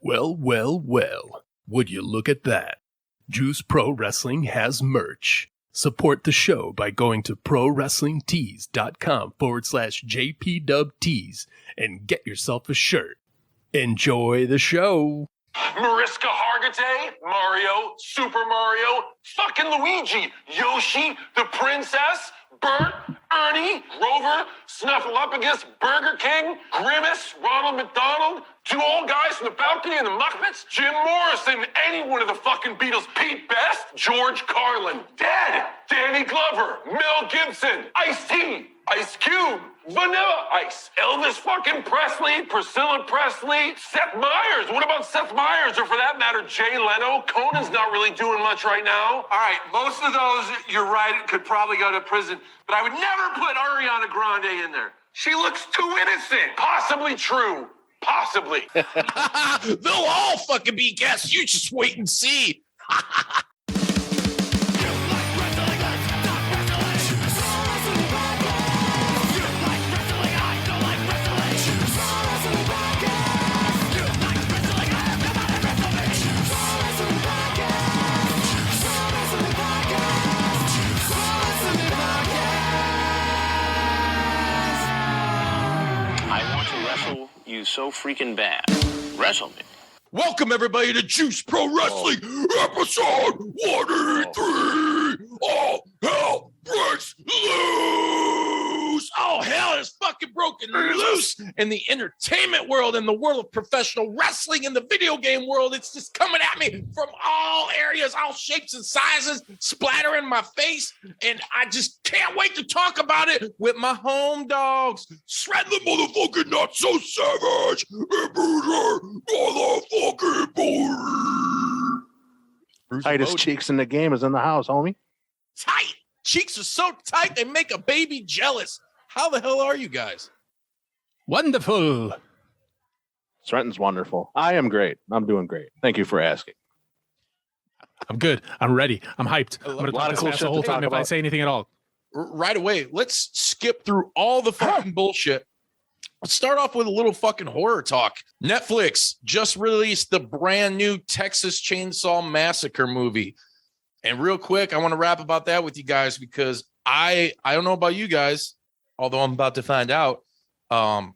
Well, well, well. Would you look at that? Juice Pro Wrestling has merch. Support the show by going to prowrestlingtees.com/JPWtees and get yourself a shirt. Enjoy the show. Mariska Hargitay, Mario, Super Mario, fucking Luigi, Yoshi, the Princess, Bert, Ernie, Rover, Snuffleupagus, Burger King, Grimace, Ronald McDonald, two old guys from the balcony and the Muppets, Jim Morrison, any one of the fucking Beatles, Pete Best, George Carlin, dead, Danny Glover, Mel Gibson, Ice-T, Ice Cube, Vanilla Ice, Elvis fucking Presley, Priscilla Presley, Seth Meyers. What about Seth Meyers, or for that matter, Jay Leno? Conan's not really doing much right now. All right, most of those, you're right, could probably go to prison, but I would never put Ariana Grande in there. She looks too innocent. Possibly true. Possibly. They'll all fucking be guests. You just wait and see. You so freaking bad. Wrestle me. Welcome everybody to Juice Pro Wrestling episode 183. All hell breaks loose. All hell is fucking broken loose in the entertainment world, in the world of professional wrestling, in the video game world. It's just coming at me from all areas, all shapes and sizes, splattering my face, and I just can't wait to talk about it with my home dogs, Sreten the motherfucking not so savage, and Bruiser motherfucking boy. Tightest cheeks in the game is in the house, homie. Tight cheeks are so tight they make a baby jealous. How the hell are you guys? Wonderful. Sreten's wonderful. I am great. I'm doing great. Thank you for asking. I'm good. I'm ready. I'm hyped. I'm going to lot talk of cool this shit the whole to time talk if I about. say anything at all. Right away, let's skip through all the fucking bullshit. Let's start off with a little fucking horror talk. Netflix just released the brand new Texas Chainsaw Massacre movie. And real quick, I want to rap about that with you guys because I don't know about you guys, although I'm about to find out. I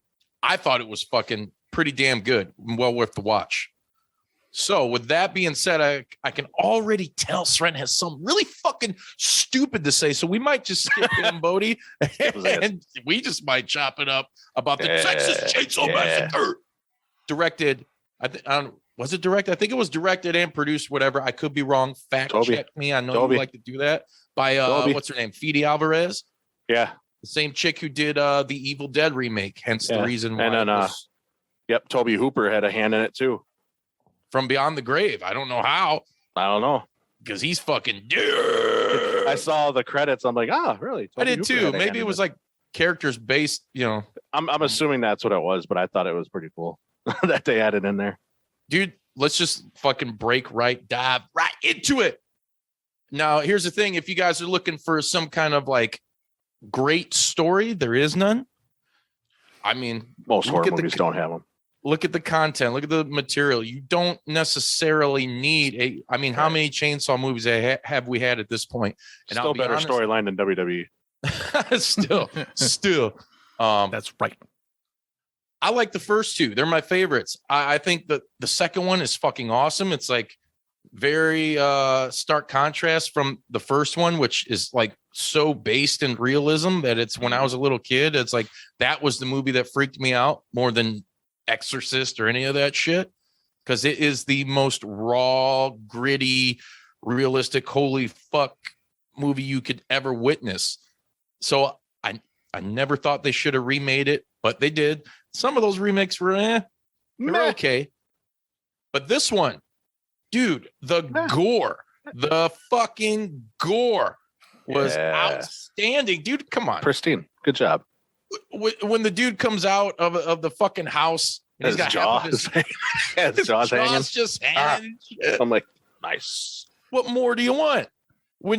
thought it was fucking pretty damn good and well worth the watch. So with that being said, I can already tell Sreten has something really fucking stupid to say. So we might just skip him, Bodi, and we just might chop it up about the Texas Chainsaw Massacre. Directed, was it directed? I think it was directed and produced, whatever. I could be wrong. Fact check me. I know you like to do that. By what's her name? Fede Alvarez. Yeah. The same chick who did the Evil Dead remake. Hence the reason why. And then, yep, Toby Hooper had a hand in it too. From Beyond the Grave. I don't know how. I don't know. Because he's fucking dead. I saw the credits. I'm like, really? I did too. Maybe it was like characters based, you know. I'm assuming that's what it was, but I thought it was pretty cool that they added in there. Dude, let's just fucking dive right into it. Now, here's the thing. If you guys are looking for some kind of like great story, there is none. I mean, most horror movies don't have them. Look at the content. Look at the material. You don't necessarily need how many Chainsaw movies have we had at this point? And still better storyline than WWE. still. That's right. I like the first two. They're my favorites. I think that the second one is fucking awesome. It's like very stark contrast from the first one, which is like so based in realism that it's when I was a little kid, it's like that was the movie that freaked me out more than Exorcist or any of that shit, because it is the most raw, gritty, realistic, holy fuck movie you could ever witness. So I never thought they should have remade it, but they did. Some of those remakes were they're okay. But this one, dude, the fucking gore was outstanding. Dude, come on. Pristine. Good job. When the dude comes out of the fucking house, and he's got jaws, his jaws hanging. just hanging. I'm like, nice. What more do you want? When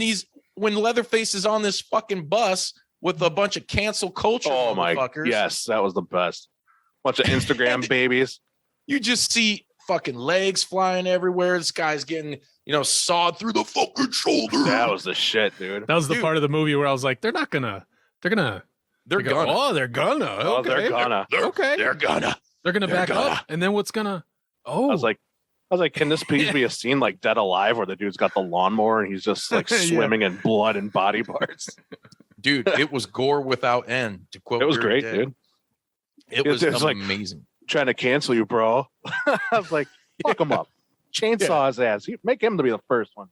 Leatherface is on this fucking bus with a bunch of cancel culture motherfuckers. Yes, that was the best. Bunch of Instagram babies. You just see fucking legs flying everywhere. This guy's getting, sawed through the fucking shoulder. That was the shit, dude. That was the part of the movie where I was like, they're gonna. Oh, they're gonna. Oh, they're gonna. Okay. They're gonna. They're gonna back gonna. up, and then what's gonna? Oh, I was like, can this please be a scene like Dead Alive where the dude's got the lawnmower and he's just like swimming in blood and body parts? Dude, it was gore without end. To quote, It was Dirty great, Dick. dude. It was like amazing. trying to cancel you, bro. I was like, fuck him up. Chainsaw his ass. Make him to be the first one.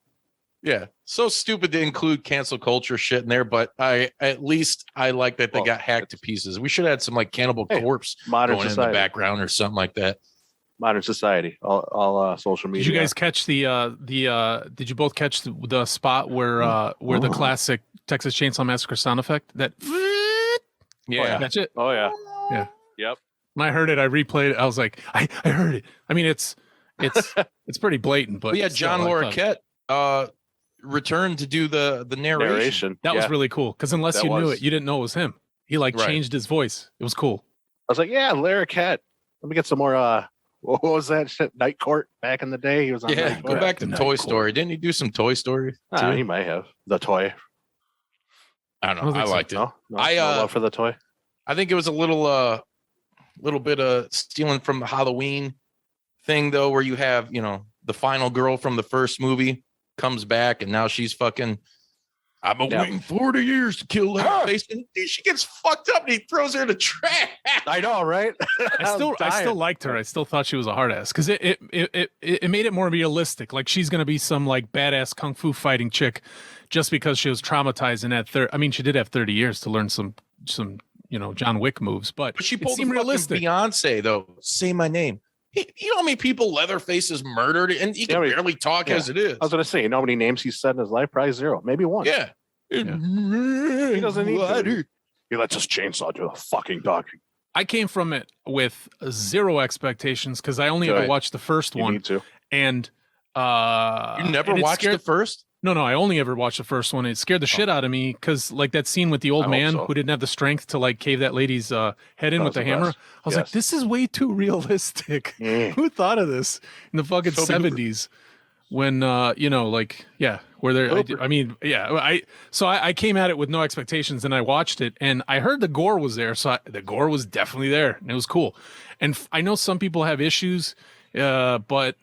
Yeah, so stupid to include cancel culture shit in there, but at least I like that they got hacked to pieces. We should have had some like Cannibal Corpse Modern going society. in the background or something like that. Modern society. All social media. did you guys catch did you both catch the spot where the classic Texas Chainsaw Massacre sound effect that? Yeah, Catch it. Oh yeah. Yeah. Yep. When I heard it, I replayed it. I was like, I heard it. I mean, it's pretty blatant, but yeah, still, John I thought- Larroquette returned to do the narration. That was really cool because unless That you knew was. it, you didn't know it was him. He Right. changed his voice. It was cool. I was like, yeah, Larroquette. Let me get some more. What was that shit? Night Court back in the day. He was on. Yeah, Night go Court. back to Night Toy Court. Story. Didn't he do some Toy Story? Too? He might have the toy. I don't I know. don't I think so. liked it. No, no I, love for the toy. I think it was a little bit of stealing from the Halloween thing though, where you have, the final girl from the first movie comes back and now she's fucking, I've been waiting 40 years to kill that face. And she gets fucked up and he throws her in the trash. I know, right? I still liked her. I still thought she was a hard ass because it made it more realistic. Like she's gonna be some like badass kung fu fighting chick, just because she was traumatized in that I mean, she did have 30 years to learn some John Wick moves, but She it pulled seemed the realistic. Beyonce though. Say my name. You know how many people Leatherface has murdered, and he can barely talk as it is. I was going to say, you know how many names he's said in his life? Probably zero, maybe one. Yeah. He doesn't need to. He lets his chainsaw do the fucking talking. I came from it with zero expectations because I only ever Good. watched the first You one, need to. and You never and it watched scared- the first? No, I only ever watched the first one. It scared the shit out of me because, like, that scene with the old I hope man so. who didn't have the strength to like cave that lady's head in That with was the the hammer. best. I was like, Yes. this is way too realistic. Who thought of this in the fucking Toby Hooper. 70s? When where they're I came at it with no expectations and I watched it and I heard the gore was there, so the gore was definitely there and it was cool. And I know some people have issues, but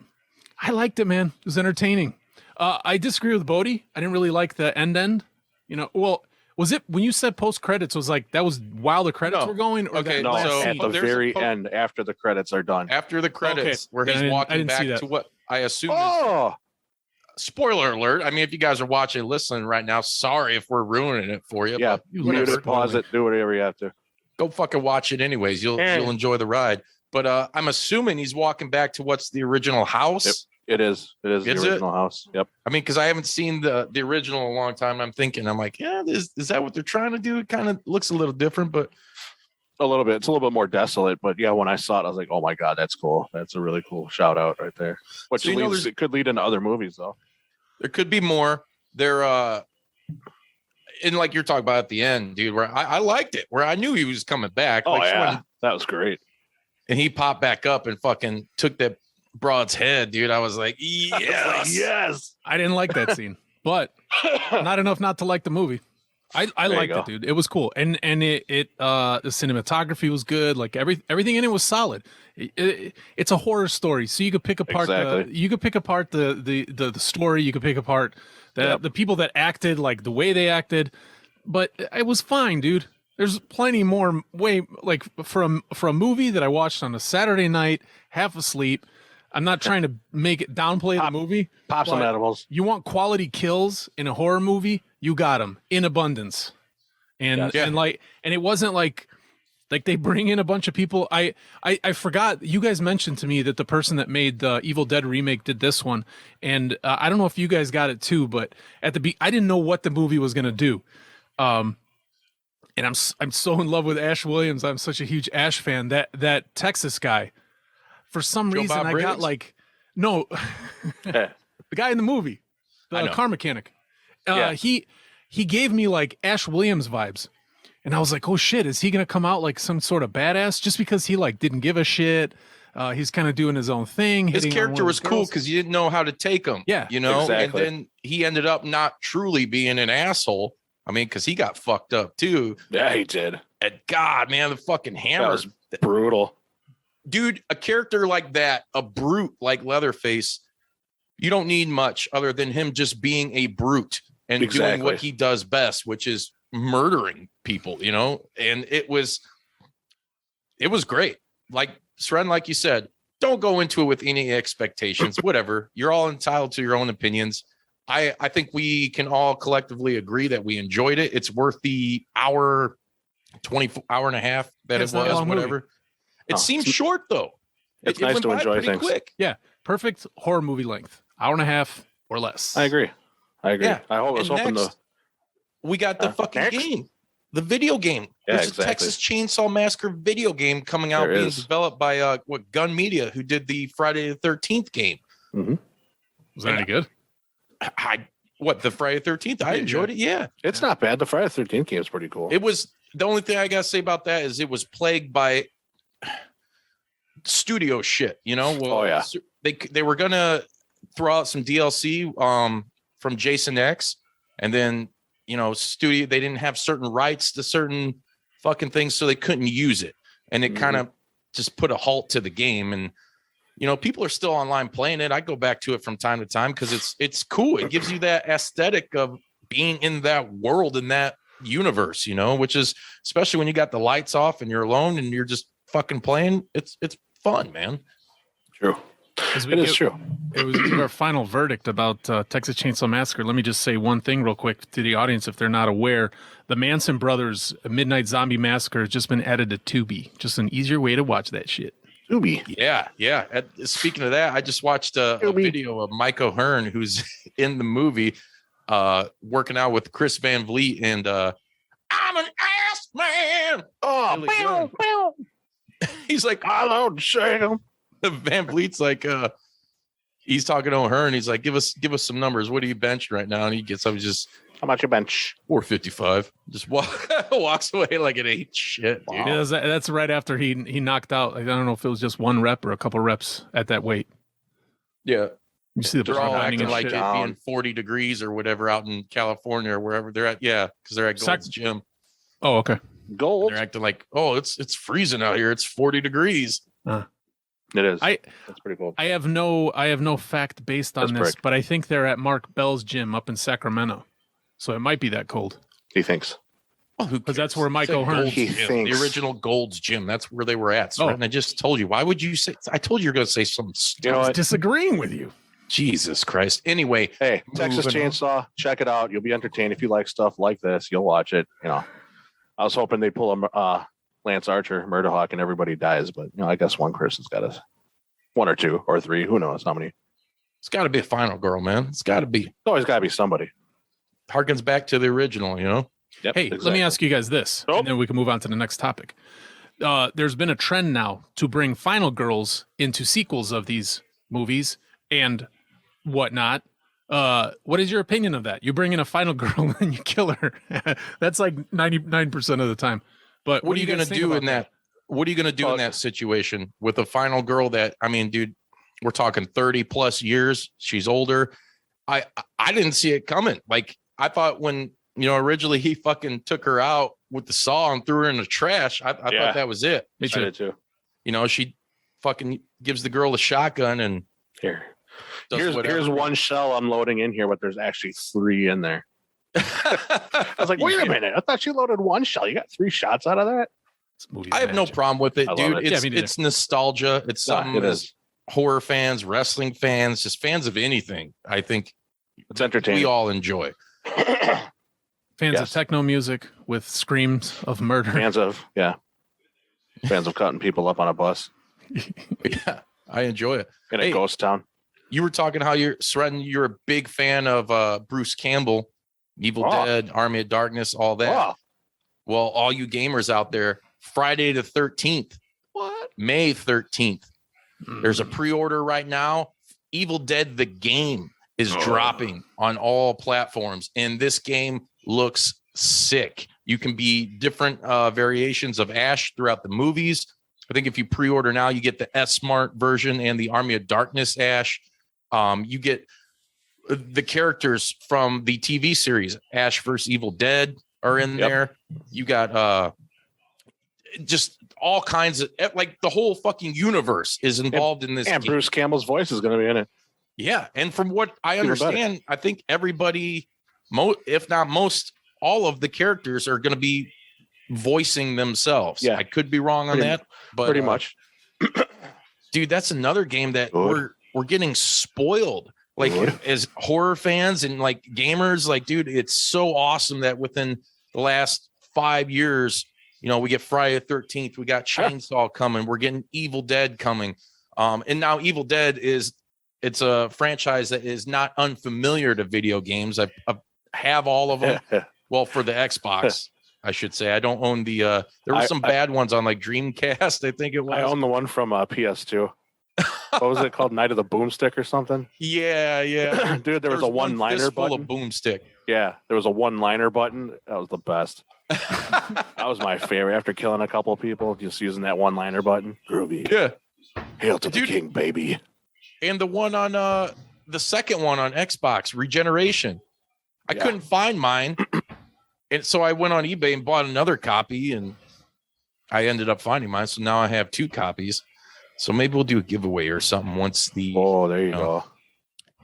I liked it, man. It was entertaining. I disagree with Bodi. I didn't really like the end. Was it when you said post credits? Was like that was while the credits No. were going? Or Okay, that No, last so- scene? at the there's a very po- end, after the credits are done. After the credits, where Then he's I walking didn't see back that. to what I assume is Oh, spoiler alert. I mean, if you guys are watching, listening right now, sorry if we're ruining it for you. yeah. but Mute whatever. it, pause it, do whatever you have to. Go fucking watch it anyways. You'll enjoy the ride. But I'm assuming he's walking back to what's the original house. Yep. It is the Is it? original house. Yep. I mean, because I haven't seen the original in a long time. I'm like, yeah, is that what they're trying to do? It kind of looks a little different, but A little bit. It's a little bit more desolate, but yeah, when I saw it, I was like, oh my God, that's cool. That's a really cool shout out right there. Which So, it could lead into other movies though. there could be more. There, and like you're talking about at the end, dude, where I liked it, where I knew he was coming back. Oh like, yeah. That was great. and he popped back up and fucking took that broad's head, dude. I was like, yes, Yes. I didn't like that scene, but not enough not to like the movie. I you liked go. it, dude. It was cool, and the cinematography was good. Like everything in it was solid. It's a horror story, so you could pick apart Exactly. the story. You could pick apart the people that acted, like the way they acted, but it was fine, dude. There's plenty more for a movie that I watched on a Saturday night, half asleep. I'm not trying to make it downplay the movie. Pop some but edibles. You want quality kills in a horror movie? You got them in abundance, and it wasn't like they bring in a bunch of people. I forgot you guys mentioned to me that the person that made the Evil Dead remake did this one, and I don't know if you guys got it too, but I didn't know what the movie was gonna do, and I'm so in love with Ash Williams. I'm such a huge Ash fan. That Texas guy, for some Joe reason, Bob I got Briggs? no, Yeah. the guy in the movie, I the know. car mechanic. Yeah. He gave me like Ash Williams vibes, and I was like, oh shit, is he gonna come out like some sort of badass just because he like didn't give a shit? He's kind of doing his own thing. His character was cool because you didn't know how to take him. Yeah, you know, exactly. And then he ended up not truly being an asshole. I mean, because he got fucked up too. Yeah, he did. And God, man, the fucking hammer. That was brutal. Dude, a character like that, a brute like Leatherface, you don't need much other than him just being a brute and doing what he does best, which is murdering people, you know? And it was great. Like Sreten, like you said, don't go into it with any expectations, whatever. You're all entitled to your own opinions. I think we can all collectively agree that we enjoyed it. It's worth the hour and a half that it was, whatever. Movie. It seems short though. It's nice to enjoy things. Quick. Yeah. Perfect horror movie length. Hour and a half or less. I agree. Yeah. I was hoping we got the fucking game. The video game. There's a Texas Chainsaw Massacre video game coming out being developed by Gun Media, who did the Friday the 13th game. Mm-hmm. Was that any good? The Friday the 13th? I enjoyed it. Yeah. It's not bad. The Friday the 13th game is pretty cool. It was. The only thing I got to say about that is it was plagued by studio shit, you know? Well, they were going to throw out some DLC from Jason X, and then, you know, they didn't have certain rights to certain fucking things, so they couldn't use it. And it kind of just put a halt to the game. And, you know, people are still online playing it. I go back to it from time to time because it's cool. It gives you that aesthetic of being in that world, in that universe, you know, which is, especially when you got the lights off and you're alone and you're just fucking playing. It's fun, man. True. It is true. It was our final verdict about Texas Chainsaw Massacre. Let me just say one thing real quick to the audience if they're not aware. The Manson Brothers Midnight Zombie Massacre has just been added to Tubi. Just an easier way to watch that shit. Tubi. Yeah. Speaking of that, I just watched a video of Mike O'Hearn, who's in the movie, working out with Chris Van Vliet, and I'm an ass man. Oh, he's like, I don't say him. Van Vliet's like, he's talking to O'Hearn. He's like, give us some numbers. What are you benched right now? And he gets up, he's just, how much your bench? 455. Just walks away like it ain't shit, dude. Yeah, that's right after he knocked out. I don't know if it was just one rep or a couple reps at that weight. Yeah. You see the they're all acting and like it being 40 degrees or whatever out in California or wherever they're at. Yeah, because they're at Gold's Gym. Oh, okay. Gold. They're acting like, oh, it's freezing out here. It's 40 degrees. It is. That's pretty cool. I have no fact based on this, but I think they're at Mark Bell's gym up in Sacramento, so it might be that cold. He thinks. Oh, because that's where Mike O'Hearn. He thinks. The original Gold's Gym. That's where they were at. So and I just told you. Why would you say? I told you you're going to say something stupid. I was disagreeing with you. Jesus Christ. Anyway, hey, Texas Chainsaw, check it out. You'll be entertained if you like stuff like this. You'll watch it. You know, I was hoping they pull a Lance Archer, Murderhawk, and everybody dies, but you know, I guess one person's got us. One or two or three. Who knows how many? It's got to be a final girl, man. It's got to be. It's always got to be somebody. Harkens back to the original, you know? Yep, hey, let me ask you guys this, and then we can move on to the next topic. There's been a trend now to bring final girls into sequels of these movies and whatnot. What is your opinion of that? You bring in a final girl and you kill her. That's like 99% of the time. But what are you going to do in that? What are you going to do in that situation with a final girl that, I mean, dude, we're talking 30 plus years. She's older. I didn't see it coming. Like, I thought when, you know, originally he fucking took her out with the saw and threw her in the trash. I thought that was it. I did too. You know, she fucking gives the girl a shotgun and here's one shell I'm loading in here, but there's actually 3 in there. I was like, wait a minute. I thought she loaded 1 shell. You got 3 shots out of that? I have no problem with it, dude. It's nostalgia. It's something as horror fans, wrestling fans, just fans of anything. I think it's entertaining. We all enjoy. Fans of techno music with screams of murder. Fans of cutting people up on a bus. Yeah, I enjoy it. In a ghost town. You were talking how you're a big fan of Bruce Campbell, Evil Dead, Army of Darkness, all that. Wow. Well, all you gamers out there, Friday the 13th. What? May 13th. There's a pre-order right now. Evil Dead the game is dropping on all platforms, and this game looks sick. You can be different variations of Ash throughout the movies. I think if you pre-order now, you get the S-Smart version and the Army of Darkness Ash. You get the characters from the TV series Ash vs. Evil Dead are in there. You got just all kinds of, like, the whole fucking universe is involved in this. And game. Bruce Campbell's voice is going to be in it. Yeah, and from what I understand, I think everybody, if not most, all of the characters are going to be voicing themselves. Yeah, I could be wrong on that, but pretty much. Dude, that's another game that we're getting spoiled. Like as horror fans and like gamers, like, dude, it's so awesome that within the last 5 years, you know, we get Friday the 13th, we got Chainsaw coming, we're getting Evil Dead coming. And now Evil Dead it's a franchise that is not unfamiliar to video games. I have all of them. Well, for the Xbox, I should say. I don't own the there were some bad ones on like Dreamcast, I think it was. I own the one from PS2. What was it called? Night of the Boomstick or something? Yeah. Dude, there was a one-liner button. Full of Boomstick. Yeah, there was a one-liner button. That was the best. That was my favorite. After killing a couple of people, just using that one-liner button. Groovy. Yeah. Hail to the king, baby. And the one on the second one on Xbox, Regeneration. I couldn't find mine. And so I went on eBay and bought another copy, and I ended up finding mine. So now I have 2 copies. So maybe we'll do a giveaway or something once the there you go.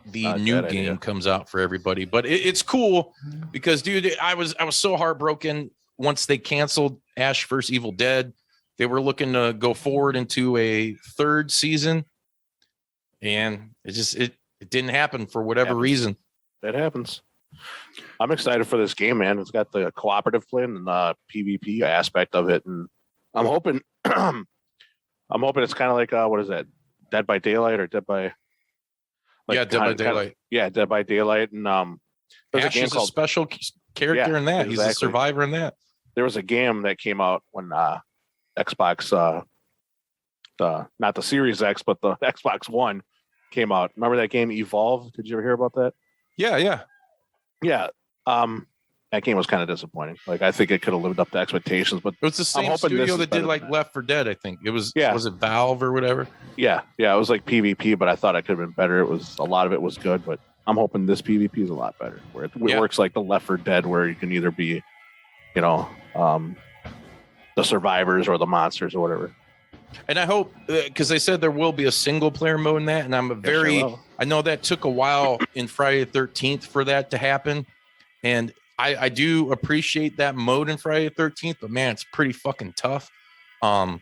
The new game comes out for everybody. But it's cool because, dude, I was so heartbroken once they canceled Ash vs. Evil Dead. They were looking to go forward into a 3rd season, and it didn't happen for whatever reason. That happens. I'm excited for this game, man. It's got the cooperative play and the PvP aspect of it, and I'm hoping it's kind of like what is that? Dead by Daylight or Dead by? Dead by Daylight. Dead by Daylight, and there's Ash is a special character in that. Exactly. He's a survivor in that. There was a game that came out when Xbox, not the Series X, but the Xbox One came out. Remember that game Evolve? Did you ever hear about that? Yeah. That game was kind of disappointing. Like, I think it could have lived up to expectations, but it was the same studio that did like Left 4 Dead. I think it was. Yeah. Was it Valve or whatever? Yeah. It was like PvP, but I thought it could have been better. A lot of it was good, but I'm hoping this PvP is a lot better. Where it works like the Left 4 Dead, where you can either be, the survivors or the monsters or whatever. And I hope, because they said there will be a single player mode in that, and I know that took a while in Friday the 13th for that to happen, and I do appreciate that mode in Friday the 13th, but man, it's pretty fucking tough. I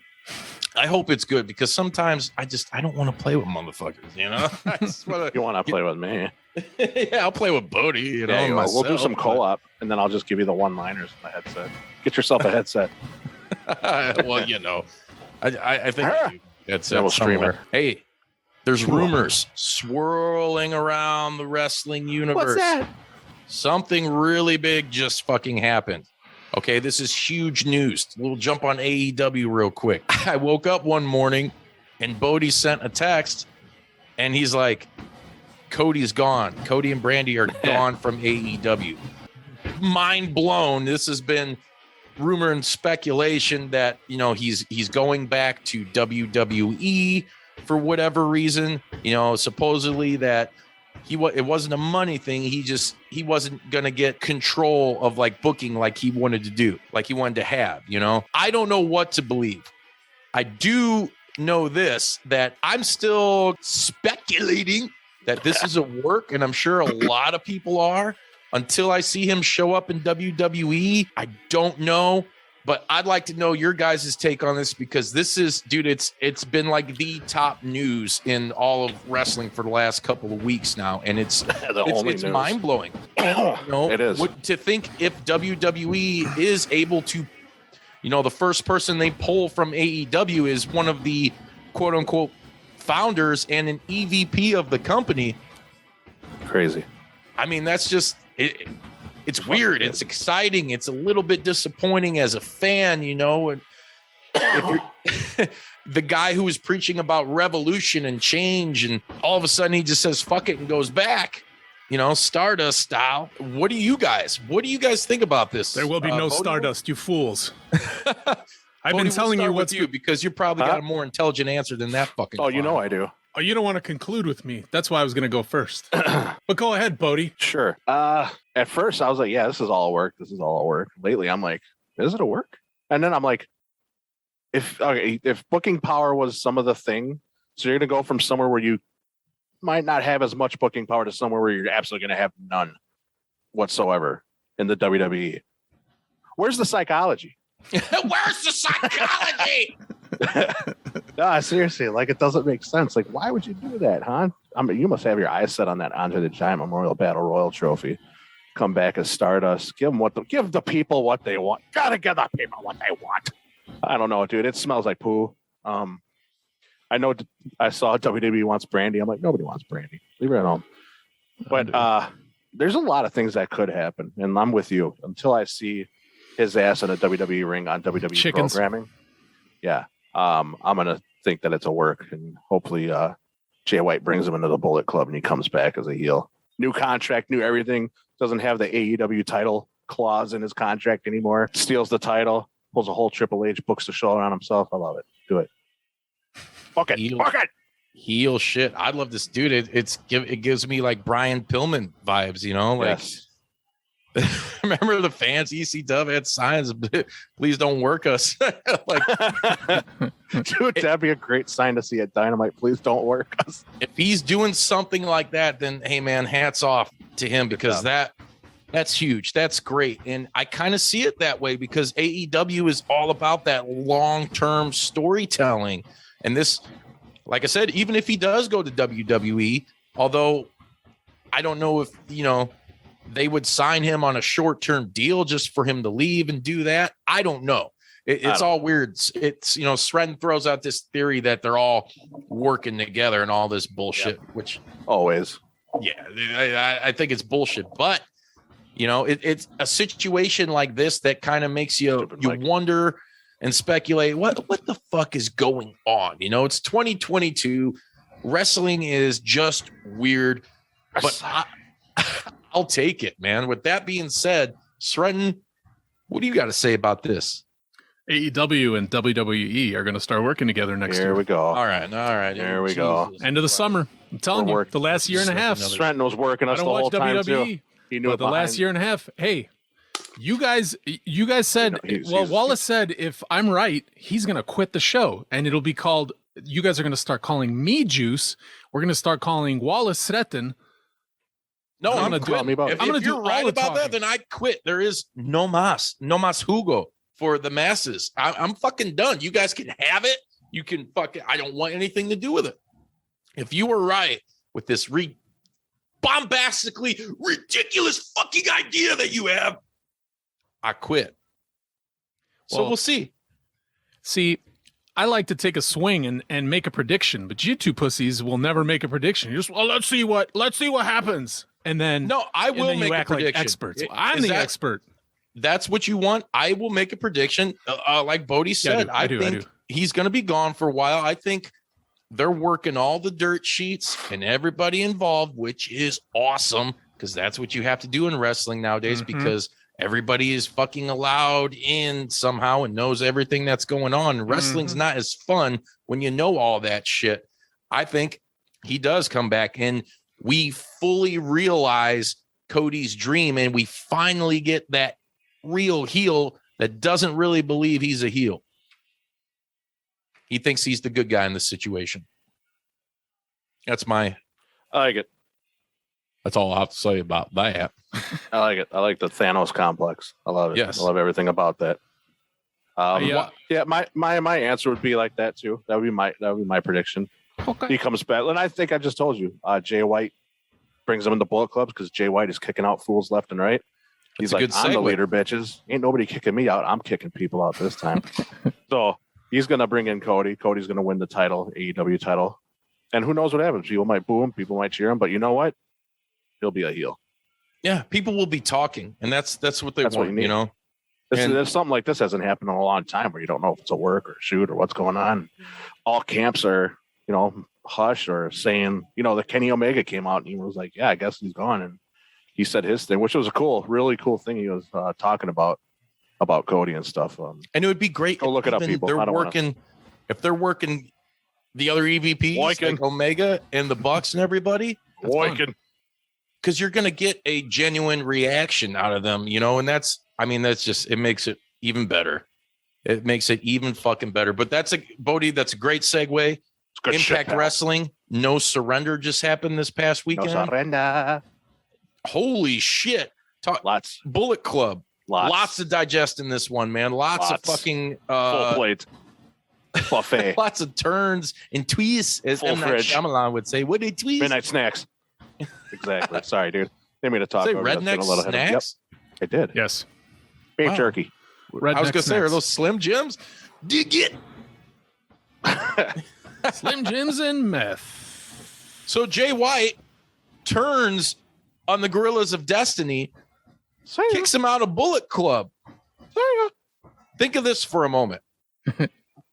hope it's good, because sometimes I don't want to play with motherfuckers, I just wanna, you want to play with me? Yeah, I'll play with Bodi. We'll do some co-op, and then I'll just give you the one-liners in the headset. Get yourself a headset. Well, I think that's we'll stream it. Hey, there's rumors swirling around the wrestling universe. What's that? Something really big just fucking happened. Okay, this is huge news. We'll jump on AEW real quick. I woke up one morning and Bodi sent a text, and he's like, Cody's gone. Cody and Brandy are gone from AEW. Mind blown. This has been rumor and speculation that he's going back to WWE for whatever reason. Supposedly that it wasn't a money thing. He wasn't gonna get control of like booking like he wanted to do, like he wanted to have. I don't know what to believe. I do know this, that I'm still speculating that this is a work, and I'm sure a lot of people are. Until I see him show up in WWE, I don't know. But I'd like to know your guys' take on this, because this is, dude, it's been like the top news in all of wrestling for the last couple of weeks now, and it's mind blowing. It is. To think if WWE is able to, the first person they pull from AEW is one of the quote unquote founders and an EVP of the company. Crazy. I mean, that's just it. It's weird. It's exciting. It's a little bit disappointing as a fan, and if you're the guy who was preaching about revolution and change, and all of a sudden he just says fuck it and goes back, Stardust style. What do you guys think about this? There will be no Stardust, you fools. I've been Cody, we'll telling you start what's with you because you probably got a more intelligent answer than that fucking. Oh, you know I do. Oh, you don't want to conclude with me. That's why I was going to go first. But go ahead, Bodi. Sure. At first I was like, yeah, this is all work. This is all work. Lately, I'm like, is it a work? And then I'm like, if booking power was some of the thing, so you're gonna go from somewhere where you might not have as much booking power to somewhere where you're absolutely gonna have none whatsoever in the WWE. Where's the psychology? Where's the psychology? No, seriously, like it doesn't make sense. Like, why would you do that, huh? I mean, you must have your eyes set on that Andre the Giant Memorial Battle Royal trophy. Come back as Stardust. Give the people what they want. Gotta give the people what they want. I don't know, dude. It smells like poo. I know. I saw WWE wants Brandy. I'm like, nobody wants Brandy. Leave her at home. But there's a lot of things that could happen, and I'm with you until I see his ass in a WWE ring on WWE Chickens. programming. Yeah, I'm gonna think that it's a work, and hopefully, Jay White brings him into the Bullet Club, and he comes back as a heel. New contract, new everything. Doesn't have the AEW title clause in his contract anymore. Steals the title, pulls a whole Triple H, books the show around himself. I love it. Do it. Fuck it. Fuck it. Heel shit. I love this dude. It gives me like Brian Pillman vibes, you know? Like, Yes. remember the fans? EC Dub had signs, please don't work us. Like, Dude, that'd be a great sign to see at Dynamite. Please don't work us. if he's doing something like that, then hey man, hats off to him because that's huge. That's great. And I kind of see it that way because AEW is all about that long-term storytelling. And this, like I said, even if he does go to WWE, although I don't know if, they would sign him on a short-term deal just for him to leave and do that. I don't know. It's all weird. It's, Sreten throws out this theory that they're all working together and all this bullshit, which Always. yeah, I think it's bullshit. But, it's a situation like this that kind of makes you wonder and speculate what the fuck is going on. It's 2022. Wrestling is just weird, but I'll take it, man. With that being said, Sreten, what do you got to say about this? AEW and WWE are going to start working together next year. Here we go. All right. Here we go. End of the summer. I'm telling you, the last year and a half. Sreten was working I us the don't watch whole time too. WWE, He knew but it the last year and a half. Hey, you guys said, Wallace said, if I'm right, he's going to quit the show, and it'll be called. You guys are going to start calling me Juice. We're going to start calling Wallace Sreten. No, I'm I'm gonna quitting. do- I'm gonna if do you're all right the about that, talking. then I quit. There is no mas Hugo for the masses. I'm fucking done. You guys can have it. You can fucking. I don't want anything to do with it. If you were right with this bombastically ridiculous fucking idea that you have, I quit. So Well, we'll see. See, I like to take a swing and make a prediction, but you two pussies will never make a prediction. You just let's see what happens, and then No, I will make a act prediction. like experts. I'm Is the that- expert. That's what you want. I will make a prediction. Like Bodi said, I do. think he's going to be gone for a while. I think they're working all the dirt sheets and everybody involved, which is awesome because that's what you have to do in wrestling nowadays because everybody is fucking allowed in somehow and knows everything that's going on. Wrestling's not as fun when you know all that shit. I think he does come back and we fully realize Cody's dream and we finally get that real heel that doesn't really believe he's a heel. He thinks he's the good guy in this situation. That's I like it. that's all I have to say about that. I like it. I like the Thanos complex. I love it. Yes. I love everything about that. Yeah. My answer would be like that too. That would be my prediction. Okay. He comes back, and I think I just told you. Jay White brings him in the Bullet Clubs because Jay White is kicking out fools left and right. He's That's a like, good I'm the segue. leader, bitches. Ain't nobody kicking me out. I'm kicking people out this time. So he's gonna bring in Cody. Cody's gonna win the title, AEW title, and who knows what happens? People might boo him, people might cheer him, but you know what? He'll be a heel. Yeah, people will be talking, and that's what they That's what want, you you need. know. There's something like this hasn't happened in a long time where you don't know if it's a work or a shoot or what's going on. All camps are, hush or saying, the Kenny Omega came out and he was like, yeah, I guess he's gone. And he said his thing, which was a really cool thing he was talking about. about Cody and stuff. And it would be great. Go look it up, people. If they're working the other EVPs like Omega and the Bucks and everybody, because you're going to get a genuine reaction out of them, and that's just, it makes it even better. It makes it even fucking better. But that's a great segue. Impact Wrestling, No Surrender just happened this past weekend. No surrender. Holy shit. Lots. Bullet Club. Lots to digest in this one, man. Lots of fucking full plate. Buffet. Lots of turns and twists, as M. Night Shyamalan would say. What did tweets? Midnight snacks. Exactly. Sorry, dude. Didn't mean to talk say over redneck snacks? Yep, I did. Yes. Beef jerky. Redneck I was going to say, are snacks. those Slim Jims? Dig it. Slim Jims and meth. So Jay White turns on the Gorillas of Destiny, kicks him out of Bullet Club. Think of this for a moment.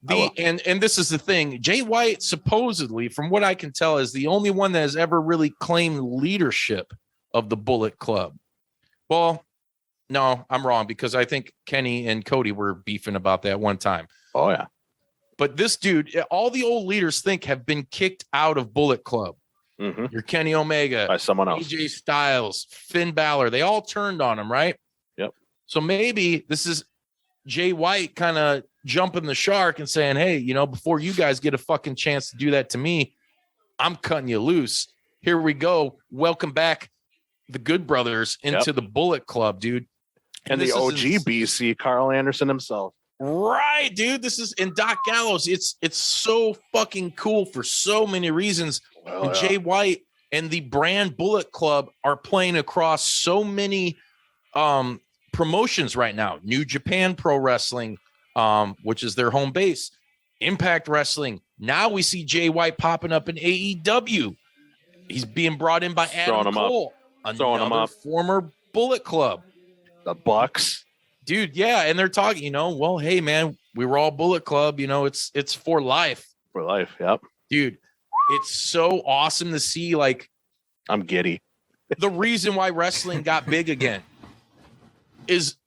And this is the thing. Jay White, supposedly, from what I can tell, is the only one that has ever really claimed leadership of the Bullet Club. Well, no, I'm wrong, because I think Kenny and Cody were beefing about that one time. Oh, yeah. But this dude, all the old leaders have been kicked out of Bullet Club. Mm-hmm. Your Kenny Omega, By someone else. AJ Styles, Finn Balor, they all turned on him, right? Yep. So maybe this is Jay White kind of jumping the shark and saying, hey, before you guys get a fucking chance to do that to me, I'm cutting you loose. Here we go. Welcome back the Good Brothers into the Bullet Club, dude. And the OG BC, Carl Anderson himself. Right, dude. This is in Doc Gallows. It's so fucking cool for so many reasons. And Jay White and the brand Bullet Club are playing across so many promotions right now. New Japan Pro Wrestling, which is their home base. Impact Wrestling. Now we see Jay White popping up in AEW. He's being brought in by Adam Cole, another former Bullet Club. The Bucks. Dude, yeah, and they're talking, well, hey, man, we were all Bullet Club, it's for life. For life, yep. Dude, it's so awesome to see, I'm giddy. The reason why wrestling got big again is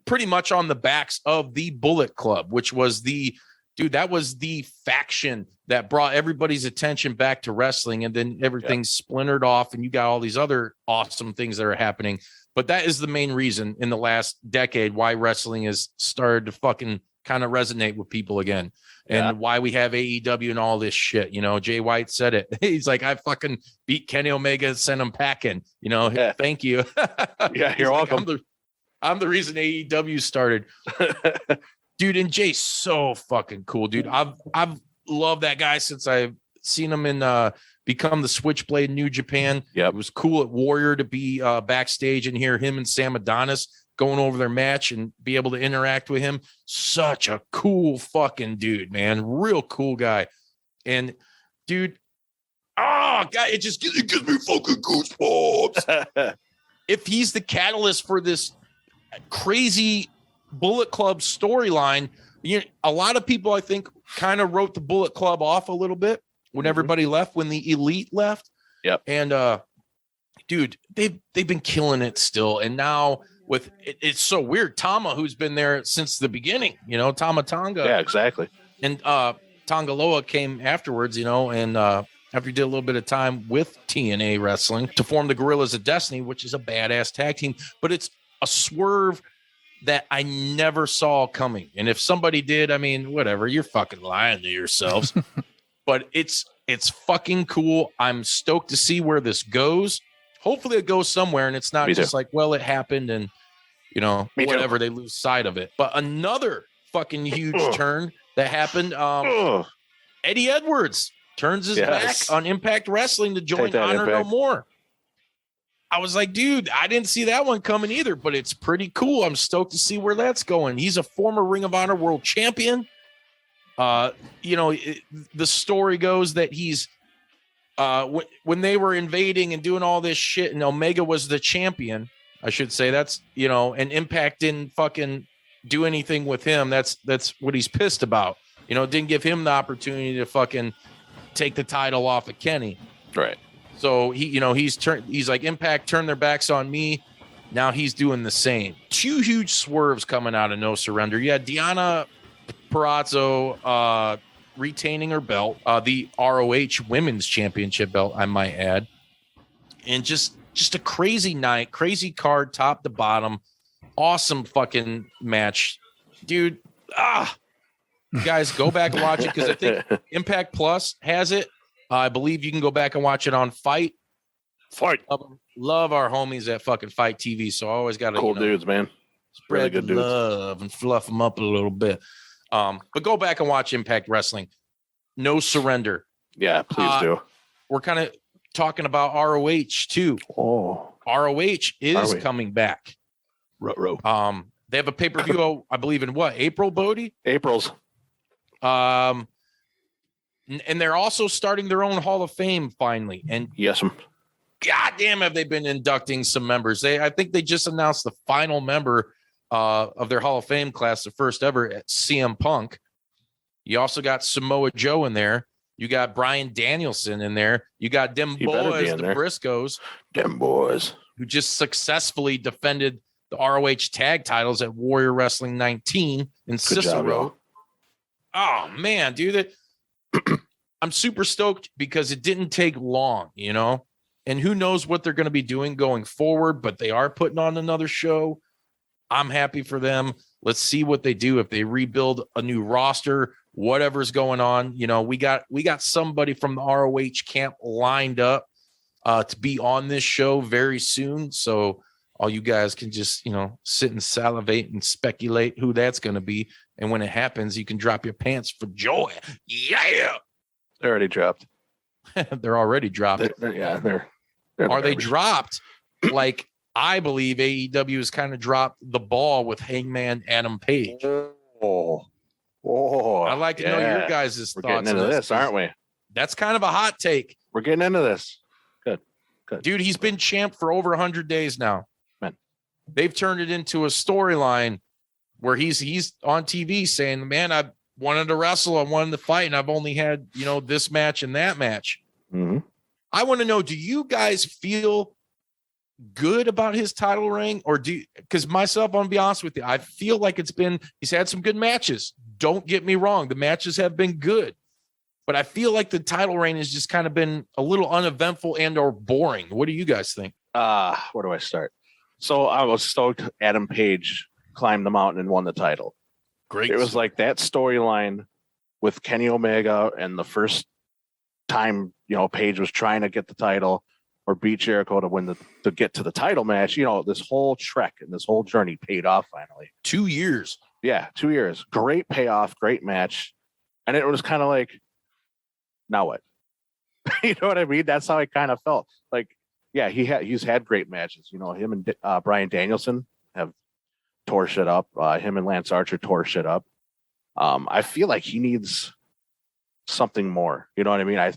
pretty much on the backs of the Bullet Club, which was that was the faction that brought everybody's attention back to wrestling, and then everything splintered off, and you got all these other awesome things that are happening. But that is the main reason in the last decade why wrestling has started to fucking kind of resonate with people again, and why we have AEW and all this shit. Jay White said it. He's like, I fucking beat Kenny Omega and sent him packing. Thank you. Yeah, you're welcome. I'm the reason AEW started. Dude, and Jay's so fucking cool, dude. I've loved that guy since I've seen him in become the Switchblade in New Japan. Yeah, it was cool at Warrior to be backstage and hear him and Sam Adonis going over their match and be able to interact with him. Such a cool fucking dude, man. Real cool guy. And dude, God, it gives me fucking goosebumps. If he's the catalyst for this crazy Bullet Club storyline, a lot of people, I think, kind of wrote the Bullet Club off a little bit when everybody left, when the Elite left. Yep. And dude, they've been killing it still. And now with it's so weird. Tama, who's been there since the beginning, Tama Tonga. Yeah, exactly. And Tongaloa came afterwards, and after he did a little bit of time with TNA Wrestling to form the Gorillas of Destiny, which is a badass tag team, but it's a swerve that I never saw coming. And if somebody did, whatever, you're fucking lying to yourselves. But it's fucking cool. I'm stoked to see where this goes. Hopefully it goes somewhere and it's not just like, well, it happened and whatever, they lose sight of it. But another fucking huge turn that happened. Eddie Edwards turns his back on Impact Wrestling to join Honor No More. I was like, dude, I didn't see that one coming either, but it's pretty cool. I'm stoked to see where that's going. He's a former Ring of Honor World Champion. The story goes that he's when they were invading and doing all this shit, and Omega was the champion, I should say. That's and Impact didn't fucking do anything with him. That's what he's pissed about. Didn't give him the opportunity to fucking take the title off of Kenny. Right. So he's like, Impact turned their backs on me. Now he's doing the same. 2 huge swerves coming out of No Surrender. You had Deonna Purrazzo retaining her belt, the ROH Women's Championship belt, I might add. And just a crazy night, crazy card, top to bottom. Awesome fucking match. Dude, you guys, go back and watch it because I think Impact Plus has it. I believe you can go back and watch it on Fight. Love our homies at fucking Fight TV. So I always got to cool dudes, man. spread Really good dudes. love and fluff them up a little bit. But go back and watch Impact Wrestling. No Surrender. Yeah, please do. We're kind of talking about ROH too. Oh, ROH is ROH. coming back. They have a pay-per-view, I believe, in what, April, Bodie? April's. And they're also starting their own Hall of Fame finally. And Yes. God damn, have they been inducting some members? I think they just announced the final member of their Hall of Fame class, the first ever, at CM Punk. You also got Samoa Joe in there. You got Bryan Danielson in there. You got them He better be boys, in the there. Briscoes, Them boys. who just successfully defended the ROH tag titles at Warrior Wrestling 19 in Good Cicero. job, y'all. Oh man, dude, I'm super stoked because it didn't take long, you know, and who knows what they're going to be doing going forward, but they are putting on another show. I'm happy for them. Let's see what they do. If they rebuild a new roster, whatever's going on, you know, we got somebody from the ROH camp lined up to be on this show very soon. So all you guys can just, you know, sit and salivate and speculate who that's going to be. And when it happens, you can drop your pants for joy. Yeah. They're already dropped. They're already dropped. They're Are they garbage. dropped? Like, I believe AEW has kind of dropped the ball with Hangman Adam Page. Oh, I'd like to know your guys' We're thoughts getting into on this, aren't we? That's kind of a hot take. We're getting into this. Good. Dude, he's been champ for over 100 days now. Man. They've turned it into a storyline where he's on TV saying, man, I wanted to wrestle, I wanted to fight, and I've only had, you know, this match and that match. Mm-hmm. I want to know, do you guys feel good about his title reign, or because myself, I'm gonna be honest with you, I feel like he's had some good matches. Don't get me wrong, the matches have been good, but I feel like the title reign has just kind of been a little uneventful and or boring. What do you guys think? Where do I start? So I was stoked Adam Page climbed the mountain and won the title. Great. It was like that storyline with Kenny Omega, and the first time, you know, Page was trying to get the title or beat Jericho to get to the title match. You know, this whole trek and this whole journey paid off finally. 2 years. Yeah, 2 years. Great payoff, great match. And it was kind of like, now what? You know what I mean? That's how I kind of felt. Like, yeah, he's had great matches. You know, him and Bryan Danielson have tore shit up. Him and Lance Archer tore shit up. I feel like he needs something more. You know what I mean? I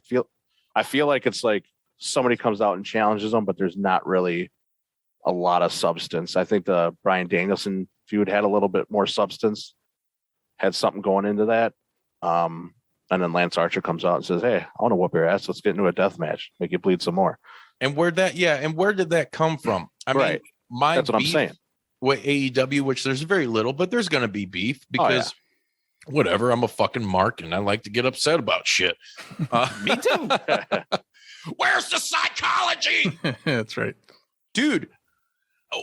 feel like it's like somebody comes out and challenges him, but there's not really a lot of substance. I think the Bryan Danielson feud had a little bit more substance, had something going into that. And then Lance Archer comes out and says, hey, I want to whoop your ass. Let's get into a death match. Make you bleed some more. And where did that come from? I mean, That's what I'm saying. With AEW, which there's very little, but there's going to be beef because whatever, I'm a fucking mark and I like to get upset about shit. Me too. Where's the psychology? That's right. Dude,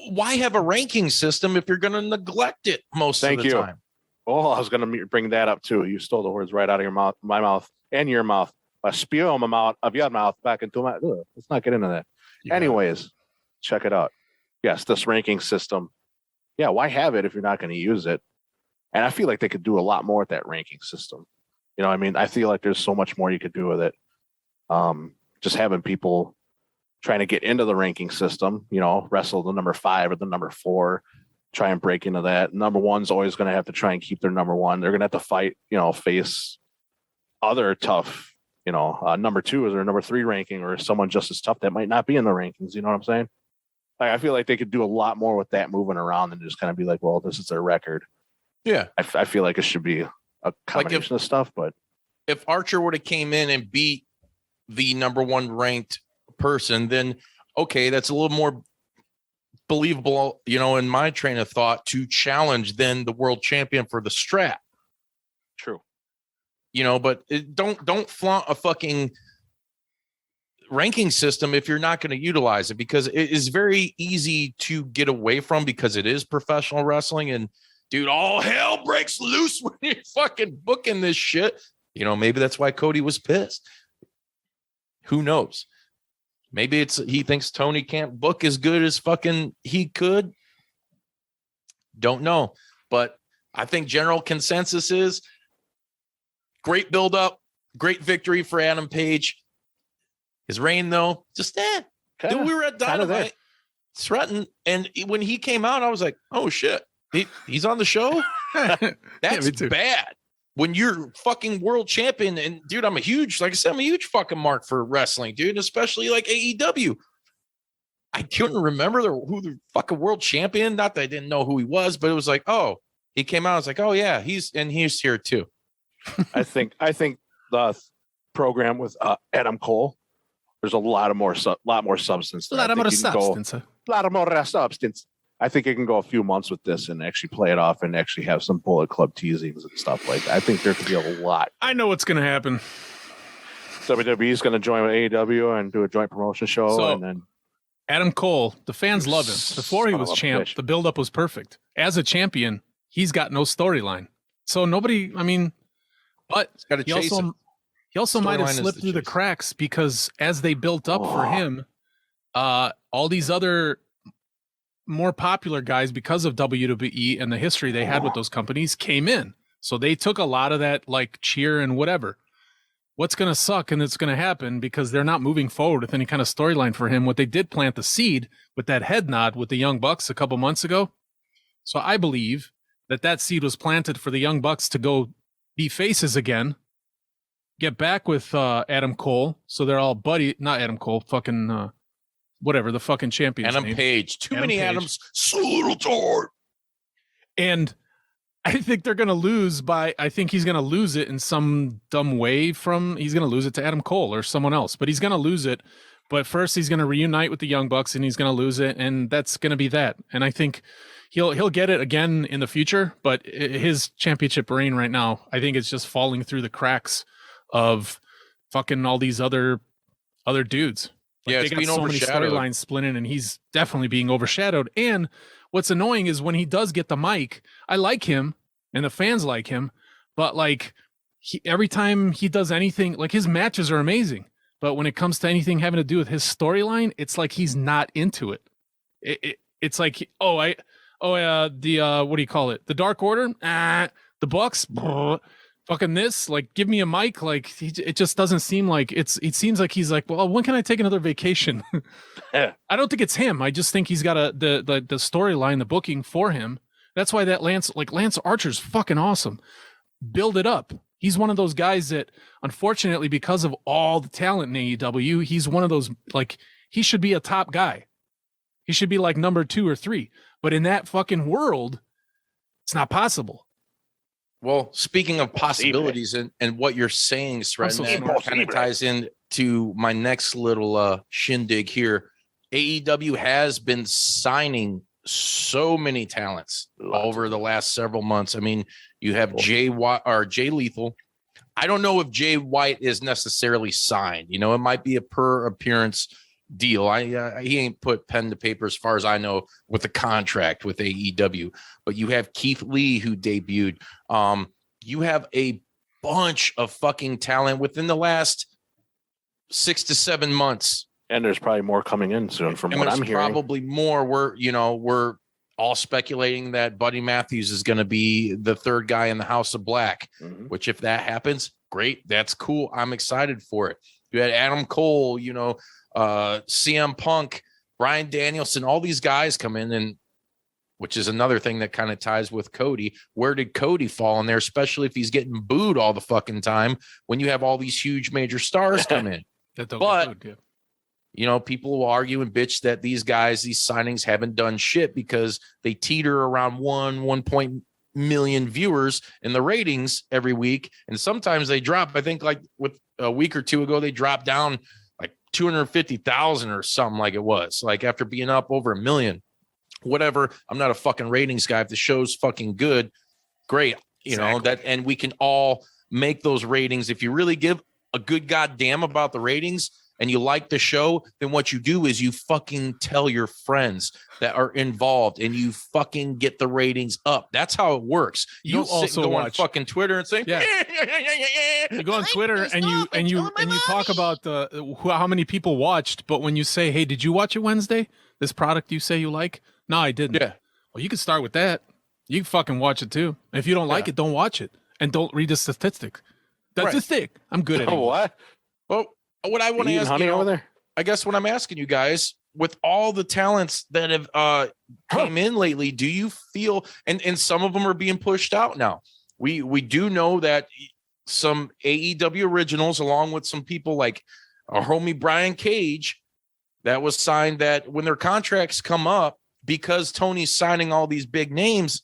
why have a ranking system if you're going to neglect it most of the time? Oh, I was going to bring that up too. You stole the words right out of your mouth, my mouth, and your mouth. I spew them out of your mouth back into my. Ugh, let's not get into that. Yeah. Anyways, check it out. Yes, this ranking system. Yeah, why have it if you're not going to use it? And I feel like they could do a lot more with that ranking system. You know what I mean? I feel like there's so much more you could do with it. Just having people trying to get into the ranking system, you know, wrestle the number 5 or the number 4, try and break into that. Number 1's always going to have to try and keep their number 1. They're going to have to fight, you know, face other tough, you know, number 2 is their number 3 ranking, or someone just as tough that might not be in the rankings. You know what I'm saying? Like, I feel like they could do a lot more with that moving around than just kind of be like, well, this is their record. Yeah. I feel like it should be a combination of stuff, but if Archer would have came in and beat the number 1 ranked person, then okay, that's a little more believable, in my train of thought, to challenge then the world champion for the strap. True. But don't flaunt a fucking ranking system if you're not going to utilize it, because it is very easy to get away from, because it is professional wrestling. And dude, all hell breaks loose when you're fucking booking this shit. Maybe that's why Cody was pissed. Who knows? Maybe he thinks Tony can't book as good as fucking he could. Don't know. But I think general consensus is great build up, great victory for Adam Page. His reign, though, just Dude, we were at Dynamite, Sreten, and when he came out, I was like, oh shit, he's on the show? That's bad. When you're fucking world champion, and dude, I'm a huge fucking mark for wrestling, dude, especially like AEW. I couldn't remember who the fucking world champion, not that I didn't know who he was, but it was like, oh, he came out. I was like, oh yeah, he's here too. I think the program with Adam Cole, there's a lot more substance. A lot more substance. I think it can go a few months with this and actually play it off and actually have some Bullet Club teasings and stuff like that. I think there could be a lot. I know what's going to happen. WWE's going to join with AEW and do a joint promotion show. And then Adam Cole, the fans love him. Before he was champ, the buildup was perfect. As a champion, he's got no storyline. So nobody, but he also might have slipped through the cracks, because as they built up for him, all these other more popular guys, because of WWE and the history they had with those companies, came in. So they took a lot of that like cheer and whatever. What's going to suck, and it's going to happen because they're not moving forward with any kind of storyline for him. What they did plant the seed with that head nod with the Young Bucks a couple months ago. So I believe that seed was planted for the Young Bucks to go be faces again, get back with Adam Cole. So they're all not Adam Cole, fucking whatever the fucking champion. Adam Page. Too many Adams. So little time. And I think they're going to lose I think he's going to lose it in some dumb way he's going to lose it to Adam Cole or someone else, but he's going to lose it. But first he's going to reunite with the Young Bucks and he's going to lose it. And that's going to be that. And I think he'll get it again in the future, but his championship reign right now, I think it's just falling through the cracks of fucking all these other dudes. Like, they got so many storylines splitting, and he's definitely being overshadowed. And what's annoying is when he does get the mic, I like him and the fans like him, but like every time he does anything, like his matches are amazing, but when it comes to anything having to do with his storyline, it's like he's not into it. It's like, what do you call it? The Dark Order, the Bucks, fucking this, like, give me a mic. Like, it just doesn't seem like it seems like he's like, well, when can I take another vacation? I don't think it's him. I just think he's got the storyline, the booking for him. That's why that Lance Archer's fucking awesome. Build it up. He's one of those guys that, unfortunately, because of all the talent in AEW, he's one of those, like, he should be a top guy. He should be like number 2 or 3. But in that fucking world, it's not possible. Well, speaking of possibilities and what you're saying, Sreten, that kind of ties into my next little shindig here. AEW has been signing so many talents over the last several months. I mean, you have Jay Lethal. I don't know if Jay White is necessarily signed. It might be a per appearance deal. He ain't put pen to paper as far as I know with the contract with AEW, but you have Keith Lee who debuted. You have a bunch of fucking talent within the last 6 to 7 months, and there's probably more coming in soon from what I'm hearing. Probably more. We're all speculating that Buddy Matthews is going to be the third guy in the House of Black, which if that happens, great. That's cool. I'm excited for it. You had Adam Cole, CM Punk, Bryan Danielson, all these guys come in, and which is another thing that kind of ties with Cody. Where did Cody fall in there, especially if he's getting booed all the fucking time when you have all these huge major stars come in? People will argue and bitch that these signings haven't done shit because they teeter around 1 million viewers in the ratings every week. And sometimes they drop, I think like with a week or two ago, they dropped down like 250,000 or something, like it was like after being up over 1 million. whatever. I'm not a fucking ratings guy. If the show's fucking good, great. You know, that, and we can all make those ratings. If you really give a good goddamn about the ratings and you like the show, then what you do is you fucking tell your friends that are involved and you fucking get the ratings up. That's how it works. You don't also go on watch fucking Twitter and say, you go on Twitter and you talk about how many people watched, but when you say, hey, did you watch it Wednesday? This product you say you like? No, I didn't. Yeah. Well, you can start with that. You can fucking watch it too. If you don't like it, don't watch it. And don't read the statistic. That's the stick. I'm good at it. What? Well, what I want to ask, honey over there? I guess what I'm asking you guys, with all the talents that have came in lately, do you feel, and some of them are being pushed out now. We do know that some AEW originals, along with some people like our homie Brian Cage, that was signed, that when their contracts come up, because Tony's signing all these big names,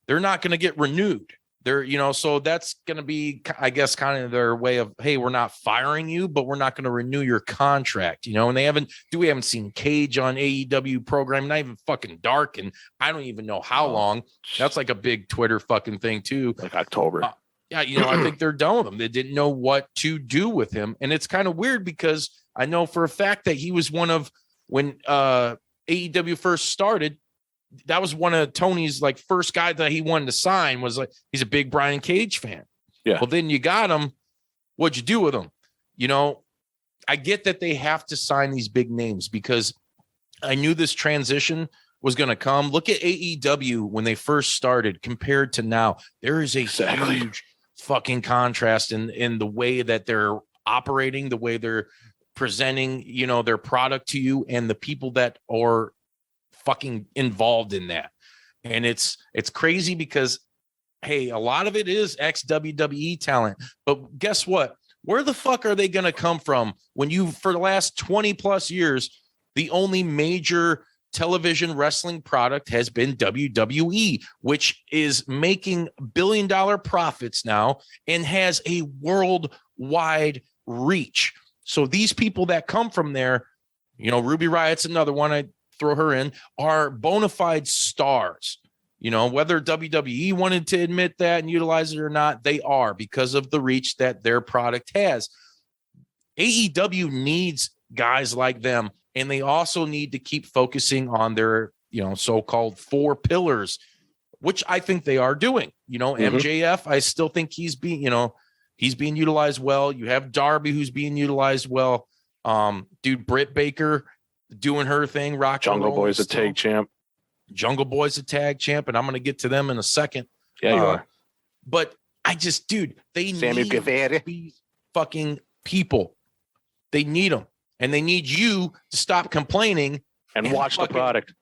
they're not going to get renewed. They're, you know, so that's going to be, I guess, kind of their way of, hey, we're not firing you, but we're not going to renew your contract, you know. And we haven't seen Cage on AEW program, not even fucking Dark, and I don't even know how long. That's like a big Twitter fucking thing too, like October. Yeah, you know, I think they're done with him. They didn't know what to do with him, and it's kind of weird because I know for a fact that he was one of, when AEW first started, that was one of Tony's like first guy that he wanted to sign, was like, he's a big Brian Cage fan. Yeah. Well, then you got him. What'd you do with him? You know, I get that they have to sign these big names because I knew this transition was going to come. Look at AEW when they first started compared to now. There is a huge fucking contrast in the way that they're operating, the way they're presenting, you know, their product to you, and the people that are fucking involved in that. And it's crazy because, hey, a lot of it is ex-WWE talent, but guess what? Where the fuck are they going to come from when you, for the last 20 plus years, the only major television wrestling product has been WWE, which is making billion-dollar profits now and has a worldwide reach. So these people that come from there, you know, Ruby Riot's another one, I throw her in, are bona fide stars. You know, whether WWE wanted to admit that and utilize it or not, they are, because of the reach that their product has. AEW needs guys like them, and they also need to keep focusing on their, you know, so-called 4 pillars, which I think they are doing. You know, MJF, I still think he's being utilized well. You have Darby, who's being utilized well. Dude, Britt Baker doing her thing. Jungle Boy's a tag champ. Jungle Boy's a tag champ, and I'm going to get to them in a second. Yeah, you are. But I just, dude, they Sammy need Guevara. these fucking people. They need them, and they need you to stop complaining and watch the product.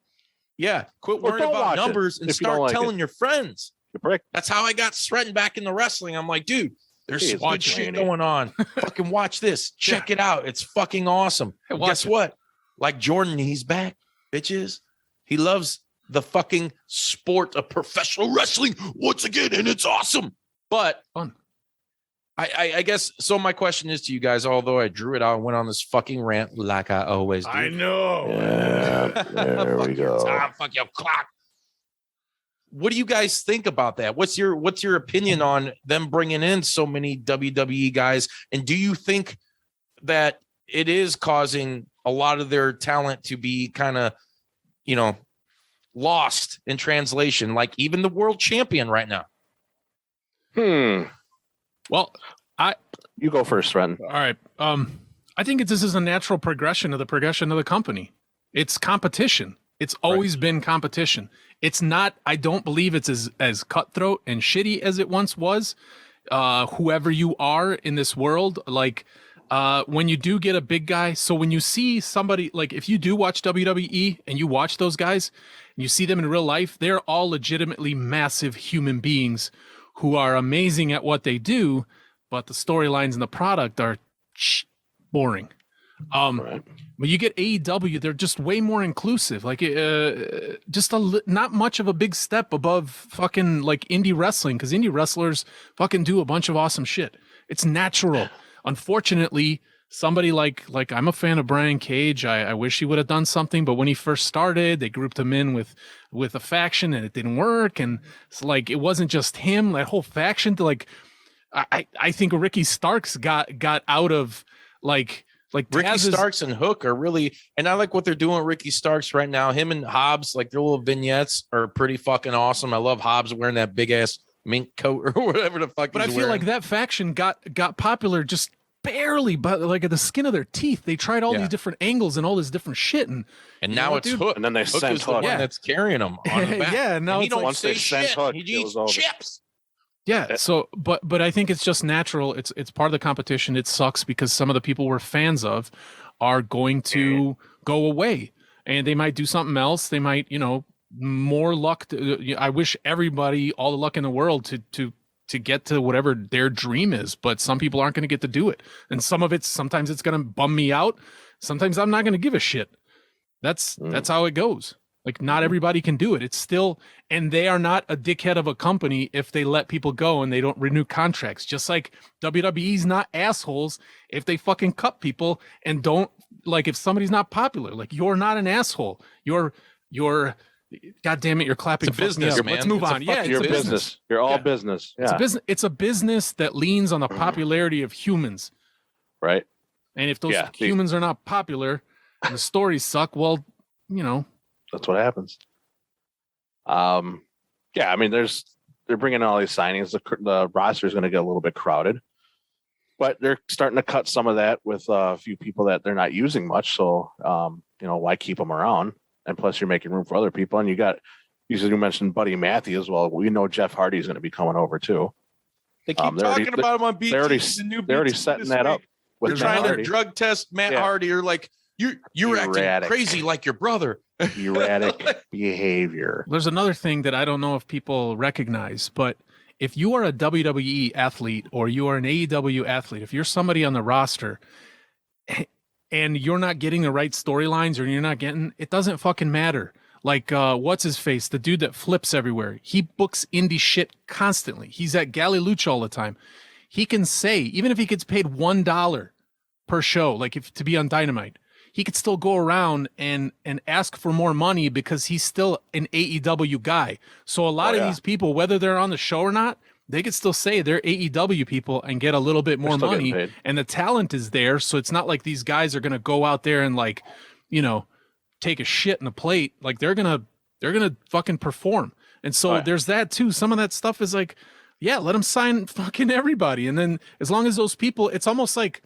Yeah, quit worrying about numbers and start telling your friends. You prick. That's how I got Sreten back into wrestling. I'm like, dude, there's some good shit training going on. Fucking watch this. Check it out. It's fucking awesome. Hey, guess what? Like Jordan, he's back, bitches. He loves the fucking sport of professional wrestling once again, and it's awesome. But fun. I guess so. My question is to you guys, although I drew it out and went on this fucking rant like I always do. I know. Yeah, there we go. Fuck your clock. What do you guys think about that? What's your opinion on them bringing in so many WWE guys? And do you think that it is causing a lot of their talent to be kind of, you know, lost in translation, like even the world champion right now? Well, you go first, Sreten. all right. I think this is a natural progression of the company. It's competition. It's always been competition. It's not, I don't believe it's as cutthroat and shitty as it once was. Whoever you are in this world, like, when you do get a big guy, so when you see somebody, like if you do watch WWE and you watch those guys and you see them in real life, they're all legitimately massive human beings who are amazing at what they do, but the storylines and the product are boring. When you get AEW, they're just way more inclusive. Like, just not much of a big step above fucking like indie wrestling, because indie wrestlers fucking do a bunch of awesome shit. It's natural. Unfortunately, somebody like I'm a fan of Brian Cage. I wish he would have done something, but when he first started, they grouped him in with a faction and it didn't work. And it's like, it wasn't just him, that whole faction to like, I think Ricky Starks got out of like Ricky Starks and Hook are really, and I like what they're doing with Ricky Starks right now. Him and Hobbs, like their little vignettes are pretty fucking awesome. I love Hobbs wearing that big ass mink coat or whatever the fuck. But I feel like that faction got popular just barely, but like at the skin of their teeth. They tried all these different angles and all this different shit, and now it's Hook, and then they Hook sent is the one that's carrying them on the back. Yeah, now and he it's don't like, say shit. Hook, He eats chips. Yeah, so but I think it's just natural. It's part of the competition. It sucks because some of the people we're fans of are going to go away, and they might do something else. They might, more luck. I wish everybody all the luck in the world to get to whatever their dream is, but some people aren't going to get to do it, and sometimes it's going to bum me out. Sometimes I'm not going to give a shit. That's how it goes. Like, not everybody can do it. It's still, and they are not a dickhead of a company if they let people go and they don't renew contracts. Just like WWE's not assholes if they fucking cut people and don't, like, if somebody's not popular, like, you're not an asshole. You're God damn it, you're clapping. It's a business, man. Let's move on. Yeah, it's a business. You're all business. Yeah. It's a business. It's a business that leans on the popularity of humans. Right. And if those humans are not popular and the stories suck, well, that's what happens. I mean, they're bringing in all these signings. The roster is going to get a little bit crowded, but they're starting to cut some of that with a few people that they're not using much. So, why keep them around? And plus, you're making room for other people. And you mentioned Buddy Matthews. Well, we know Jeff Hardy is going to be coming over too. They keep talking about him on BT. They're already setting that up. They're trying to drug test Matt Hardy. Or like, you're acting crazy like your brother. Erratic behavior. There's another thing that I don't know if people recognize, but if you are a WWE athlete or you are an AEW athlete, if you're somebody on the roster and you're not getting the right storylines or you're not getting, it doesn't fucking matter. Like, what's his face? The dude that flips everywhere. He books indie shit constantly. He's at Galley Lucha all the time. He can say, even if he gets paid $1 per show, like if to be on Dynamite, he could still go around and ask for more money because he's still an AEW guy. So a lot of these people, whether they're on the show or not, they could still say they're AEW people and get a little bit more money. And the talent is there. So it's not like these guys are going to go out there and like, take a shit in the plate. Like they're going to fucking perform. And so there's that too. Some of that stuff is like, let them sign fucking everybody. And then as long as those people, it's almost like,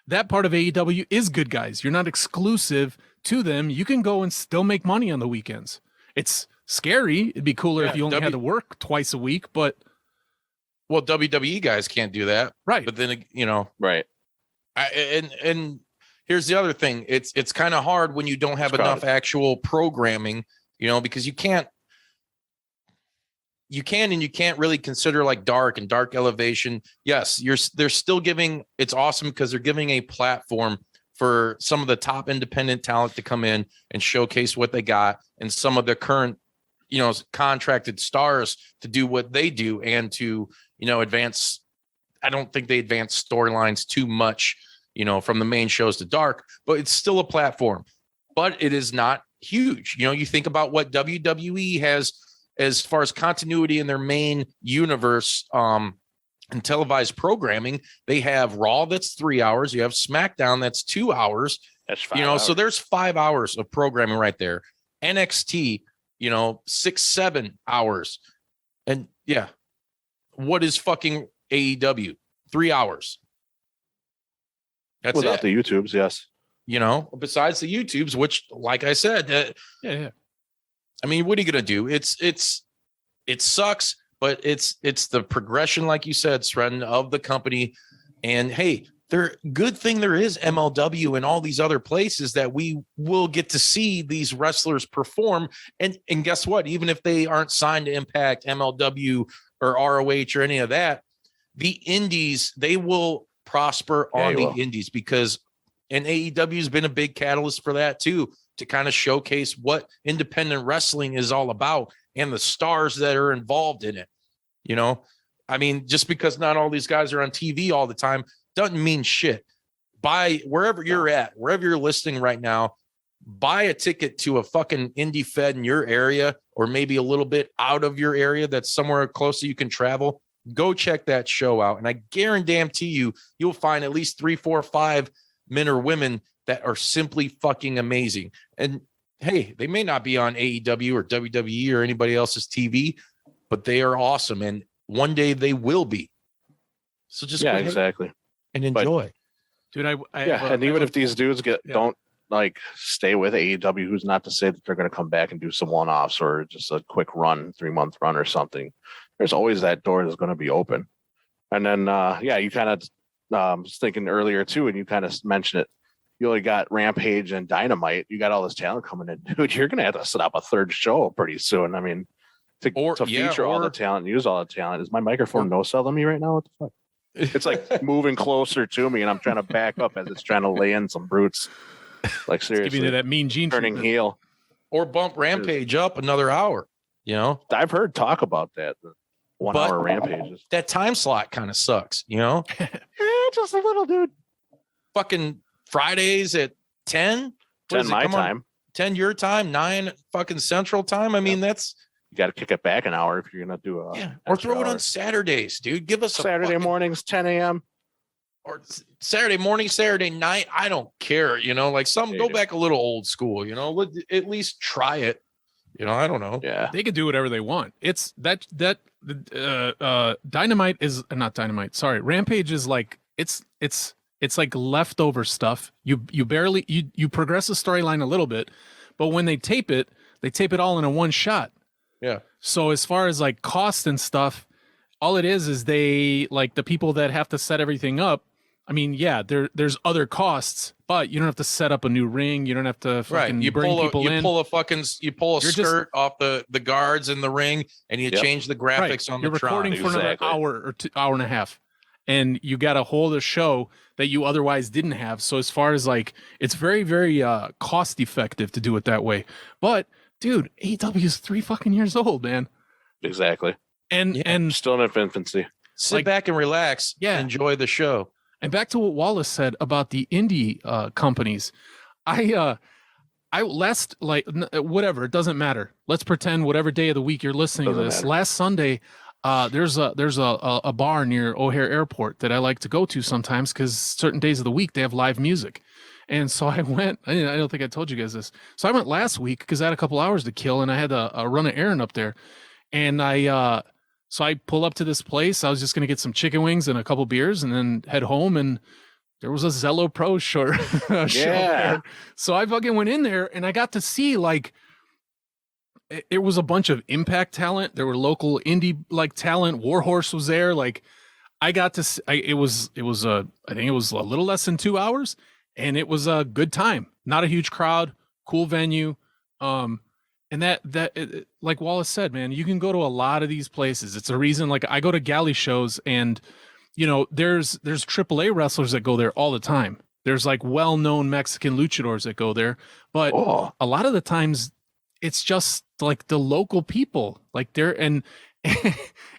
that part of AEW is good guys. You're not exclusive to them. You can go and still make money on the weekends. It's scary. It'd be cooler if you only had to work twice a week, but WWE guys can't do that. Right. But then, right. And here's the other thing. It's kind of hard when you don't have enough actual programming, because you can't really consider like Dark and Dark Elevation. Yes, they're still giving, it's awesome because they're giving a platform for some of the top independent talent to come in and showcase what they got, and some of the current, contracted stars to do what they do and to, advance. I don't think they advance storylines too much, from the main shows to Dark, but it's still a platform, but it is not huge. You think about what WWE has as far as continuity in their main universe, and televised programming. They have Raw that's 3 hours. You have SmackDown that's 2 hours. That's 5 hours. So there's 5 hours of programming right there. NXT, 6-7 hours. And what is fucking AEW? 3 hours. That's without the YouTubes. Yes. Besides the YouTubes, which, like I said, I mean, what are you gonna do? It sucks, but it's the progression, like you said, Sreten, of the company. And hey, good thing there is MLW and all these other places that we will get to see these wrestlers perform. And guess what? Even if they aren't signed to Impact, MLW, or ROH or any of that, the indies, they will prosper on the indies, because and AEW has been a big catalyst for that too, to kind of showcase what independent wrestling is all about and the stars that are involved in it. I mean, just because not all these guys are on TV all the time doesn't mean shit. buy wherever you're at, wherever you're listening right now, buy a ticket to a fucking indie fed in your area, or maybe a little bit out of your area that's somewhere close so you can travel. Go check that show out. And I guarantee you'll find at least 3, 4, 5 men or women that are simply fucking amazing. And hey, they may not be on AEW or WWE or anybody else's TV, but they are awesome. And one day they will be. So just yeah, exactly. And enjoy. Dude, and even if these dudes don't like stay with AEW, who's not to say that they're going to come back and do some one-offs or just a quick run, 3-month run or something. There's always that door that's going to be open. And then, you kind of was thinking earlier too, and you kind of mentioned it. You only got Rampage and Dynamite. You got all this talent coming in, dude. You're going to have to set up a third show pretty soon. I mean, to feature all the talent, use all the talent. Is my microphone no-selling me right now? What the fuck? It's like moving closer to me, and I'm trying to back up as it's trying to lay in some brutes. Like seriously, giving you that Mean Gene turning heel, or bump Rampage up another hour. You know, I've heard talk about that. 1 hour Rampages. That time slot kind of sucks. You know, just a little, dude. Fucking Fridays at 10. 10 my time. 10 your time. 9 fucking Central time. I mean, that's. You got to kick it back an hour if you're gonna do or throw it on Saturdays, dude. Give us Saturday mornings, 10 a.m. or Saturday morning, Saturday night. I don't care. You know, like go back a little old school. You know, at least try it. You know, I don't know. Yeah, they can do whatever they want. It's Dynamite is not Dynamite. Sorry, Rampage is like it's like leftover stuff. You barely you progress the storyline a little bit, but when they tape it all in a one shot. Yeah. So as far as like cost and stuff, all it is they like the people that have to set everything up. I mean, yeah, there's other costs, but you don't have to set up a new ring. You don't have to fucking bring people in. You pull a skirt off the guards in the ring, and you change the graphics on the You're recording for another hour or hour and a half, and you got to hold a show that you otherwise didn't have. So as far as like, it's very, very cost effective to do it that way. But dude, AEW is 3 fucking years old, man. Exactly. And still in infantcy. Sit back and relax. Yeah. Enjoy the show. And back to what Wallace said about the indie companies. I whatever, it doesn't matter. Let's pretend whatever day of the week you're listening to this. Matter. Last Sunday, there's a bar near O'Hare Airport that I like to go to sometimes because certain days of the week they have live music. And so I went, I don't think I told you guys this. So I went last week because I had a couple hours to kill and I had a run an errand up there. And so I pull up to this place. I was just going to get some chicken wings and a couple beers and then head home. And there was a Zello Pro show there. So I fucking went in there and I got to see like, it was a bunch of Impact talent. There were local indie like talent. Warhorse was there. Like I got to see, I think it was a little less than 2 hours. And it was a good time, not a huge crowd, cool venue. And like Wallace said, man, you can go to a lot of these places. It's a reason, like I go to galley shows and, you know, there's AAA wrestlers that go there all the time. There's like well-known Mexican luchadors that go there, but a lot of the times it's just like the local people like they're, and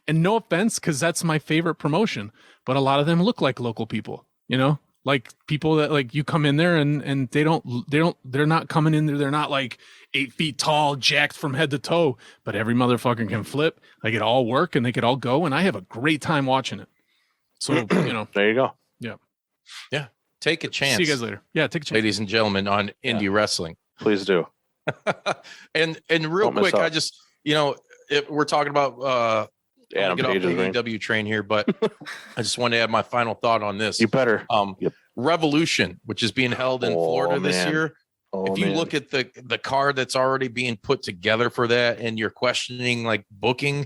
no offense, cause that's my favorite promotion, but a lot of them look like local people, you know? Like people that like you come in there and they're not coming in there. They're not like 8 feet tall, jacked from head to toe, but every motherfucker can flip. They could all work and they could all go. And I have a great time watching it. So, you know, there you go. Yeah. Yeah. Take a chance. See you guys later. Yeah. Take a chance. Ladies and gentlemen on indie wrestling. Please do. and real quick, I just, you know, we're talking about, get off the AEW train here, but I just want to add my final thought on this. You better. Revolution, which is being held in Florida this year. If you look at the card that's already being put together for that, and you're questioning like booking,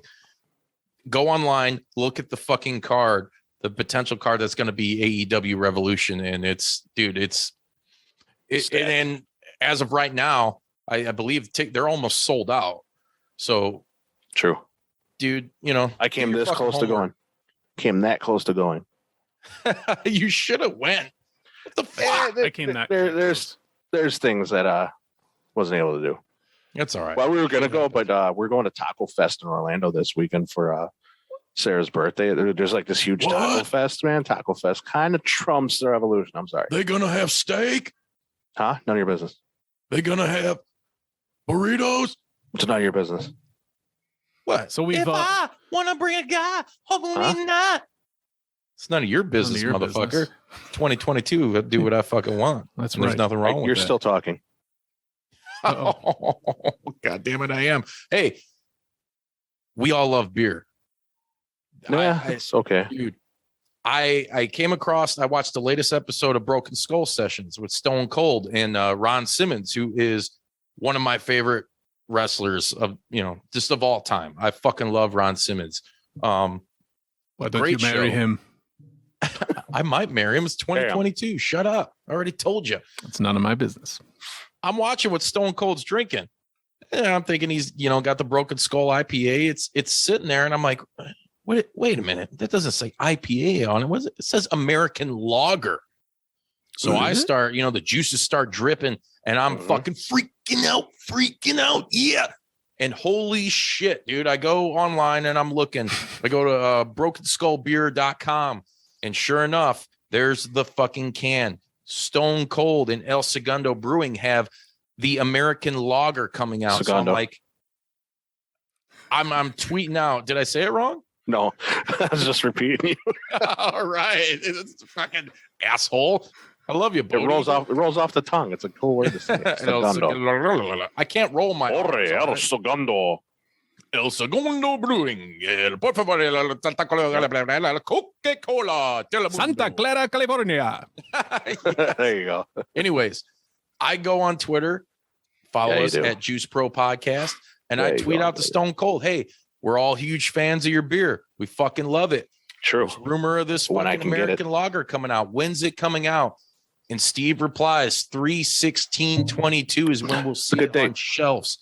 go online, look at the fucking card, the potential card that's going to be AEW Revolution, and and as of right now, I believe they're almost sold out. So true. Dude, you know, I came this close to going. Came that close to going. You should have went. What the fuck? I came that. There's things that wasn't able to do. That's all right. Well, we were gonna go, but we're going to Taco Fest in Orlando this weekend for Sarah's birthday. There's like this huge taco fest, man. Taco fest kind of trumps their evolution. I'm sorry. They gonna have steak? Huh? None of your business. They gonna have burritos? It's none of your business. What? So we've I want to bring a guy, hopefully not. It's none of your business, your motherfucker. business. 2022, I do what I fucking want. That's And there's right. nothing wrong with You're that. still talking. Oh, God damn it, I am. Hey, we all love beer. Yeah, it's okay. Dude, I came across, I watched the latest episode of Broken Skull Sessions with Stone Cold and Ron Simmons, who is one of my favorite wrestlers of, just of all time. I fucking love Ron Simmons. Why don't you great marry show. him? I might marry him. It's 2022. Shut up. I already told you. It's none of my business. I'm watching what Stone Cold's drinking. And I'm thinking he's, got the Broken Skull IPA. It's sitting there, and I'm like, wait a minute. That doesn't say IPA on it. What is it? It says American Lager. So I start, the juices start dripping, and I'm fucking freaking out. Yeah. And holy shit, dude. I go online and I'm looking. I go to brokenskullbeer.com, and sure enough, there's the fucking can. Stone Cold and El Segundo Brewing have the American Lager coming out. Segundo. So I'm like, I'm tweeting out. Did I say it wrong? No, I was just repeating you. All right. It's fucking asshole. I love you, It Bodi. rolls off the tongue. It's a cool word to say. Segundo. I can't roll my El Segundo. El Segundo Brewing. Por favor, Santa Coca-Cola. Santa Clara, California. There you go. Anyways, I go on Twitter, follow Yeah, you us do. at Juice Pro Podcast, and There I you tweet go, out to baby. Stone Cold, hey, we're all huge fans of your beer. We fucking love it. True. There's rumor of this When I fucking can get American Lager coming out. When's it coming out? And Steve replies, 3/16/22 is when we'll see good it on date. shelves.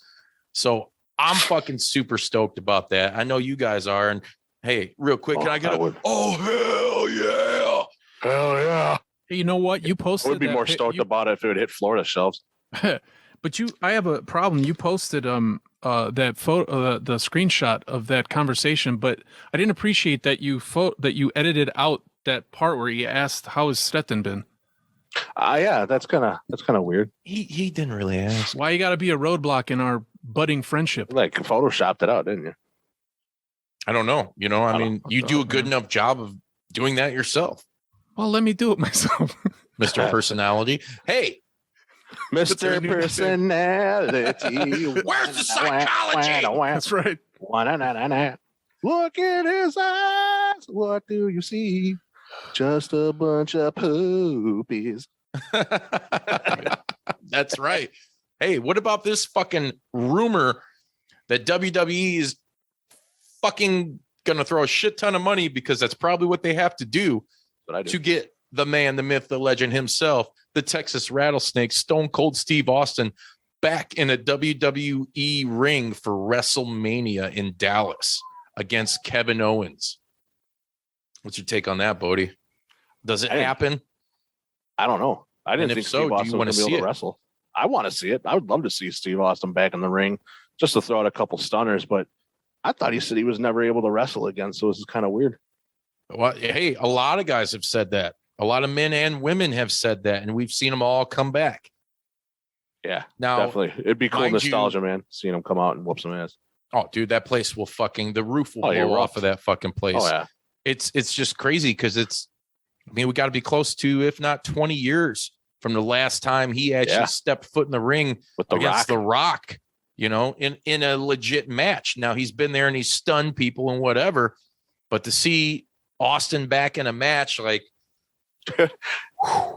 So I'm fucking super stoked about that. I know you guys are. And hey, real quick, can I get hell yeah? Hell yeah. Hey, you know what? You I posted. would be that more pic- stoked about it if it would hit Florida shelves. But I have a problem. You posted that photo, the screenshot of that conversation, but I didn't appreciate that you edited out that part where he asked how has Sreten been. Yeah, that's kind of weird. He didn't really ask. Why you got to be a roadblock in our budding friendship? Like photoshopped it out, didn't you? I don't know. I mean, you do a good enough job of doing that yourself, Well, let me do it myself. Mr. Personality. Hey, Mr. Personality. Where's the psychology? That's right. Look at his eyes. What do you see? Just a bunch of poopies. That's right. Hey, what about this fucking rumor that WWE is fucking gonna throw a shit ton of money, because that's probably what they have to do But I do. to get the man, the myth, the legend himself, the Texas Rattlesnake, Stone Cold Steve Austin, back in a WWE ring for WrestleMania in Dallas against Kevin Owens. What's your take on that, Bodi? Does it happen? I don't know. I didn't And if think so, Steve do you Austin wanna was going to be see able to it? wrestle. I want to see it. I would love to see Steve Austin back in the ring just to throw out a couple stunners, but I thought he said he was never able to wrestle again, so this is kind of weird. Well, hey, a lot of guys have said that. A lot of men and women have said that, and we've seen them all come back. Yeah, Now, definitely. It'd be cool mind nostalgia, man, seeing him come out and whoop some ass. oh, dude, that place will fucking, the roof will Oh, you're blow off rough. of that fucking place. Oh, yeah. It's just crazy because we got to be close to, if not 20 years from the last time he actually Yeah. stepped foot in the ring With the against Rock. The Rock, in a legit match. Now he's been there and he's stunned people and whatever, but to see Austin back in a match, like,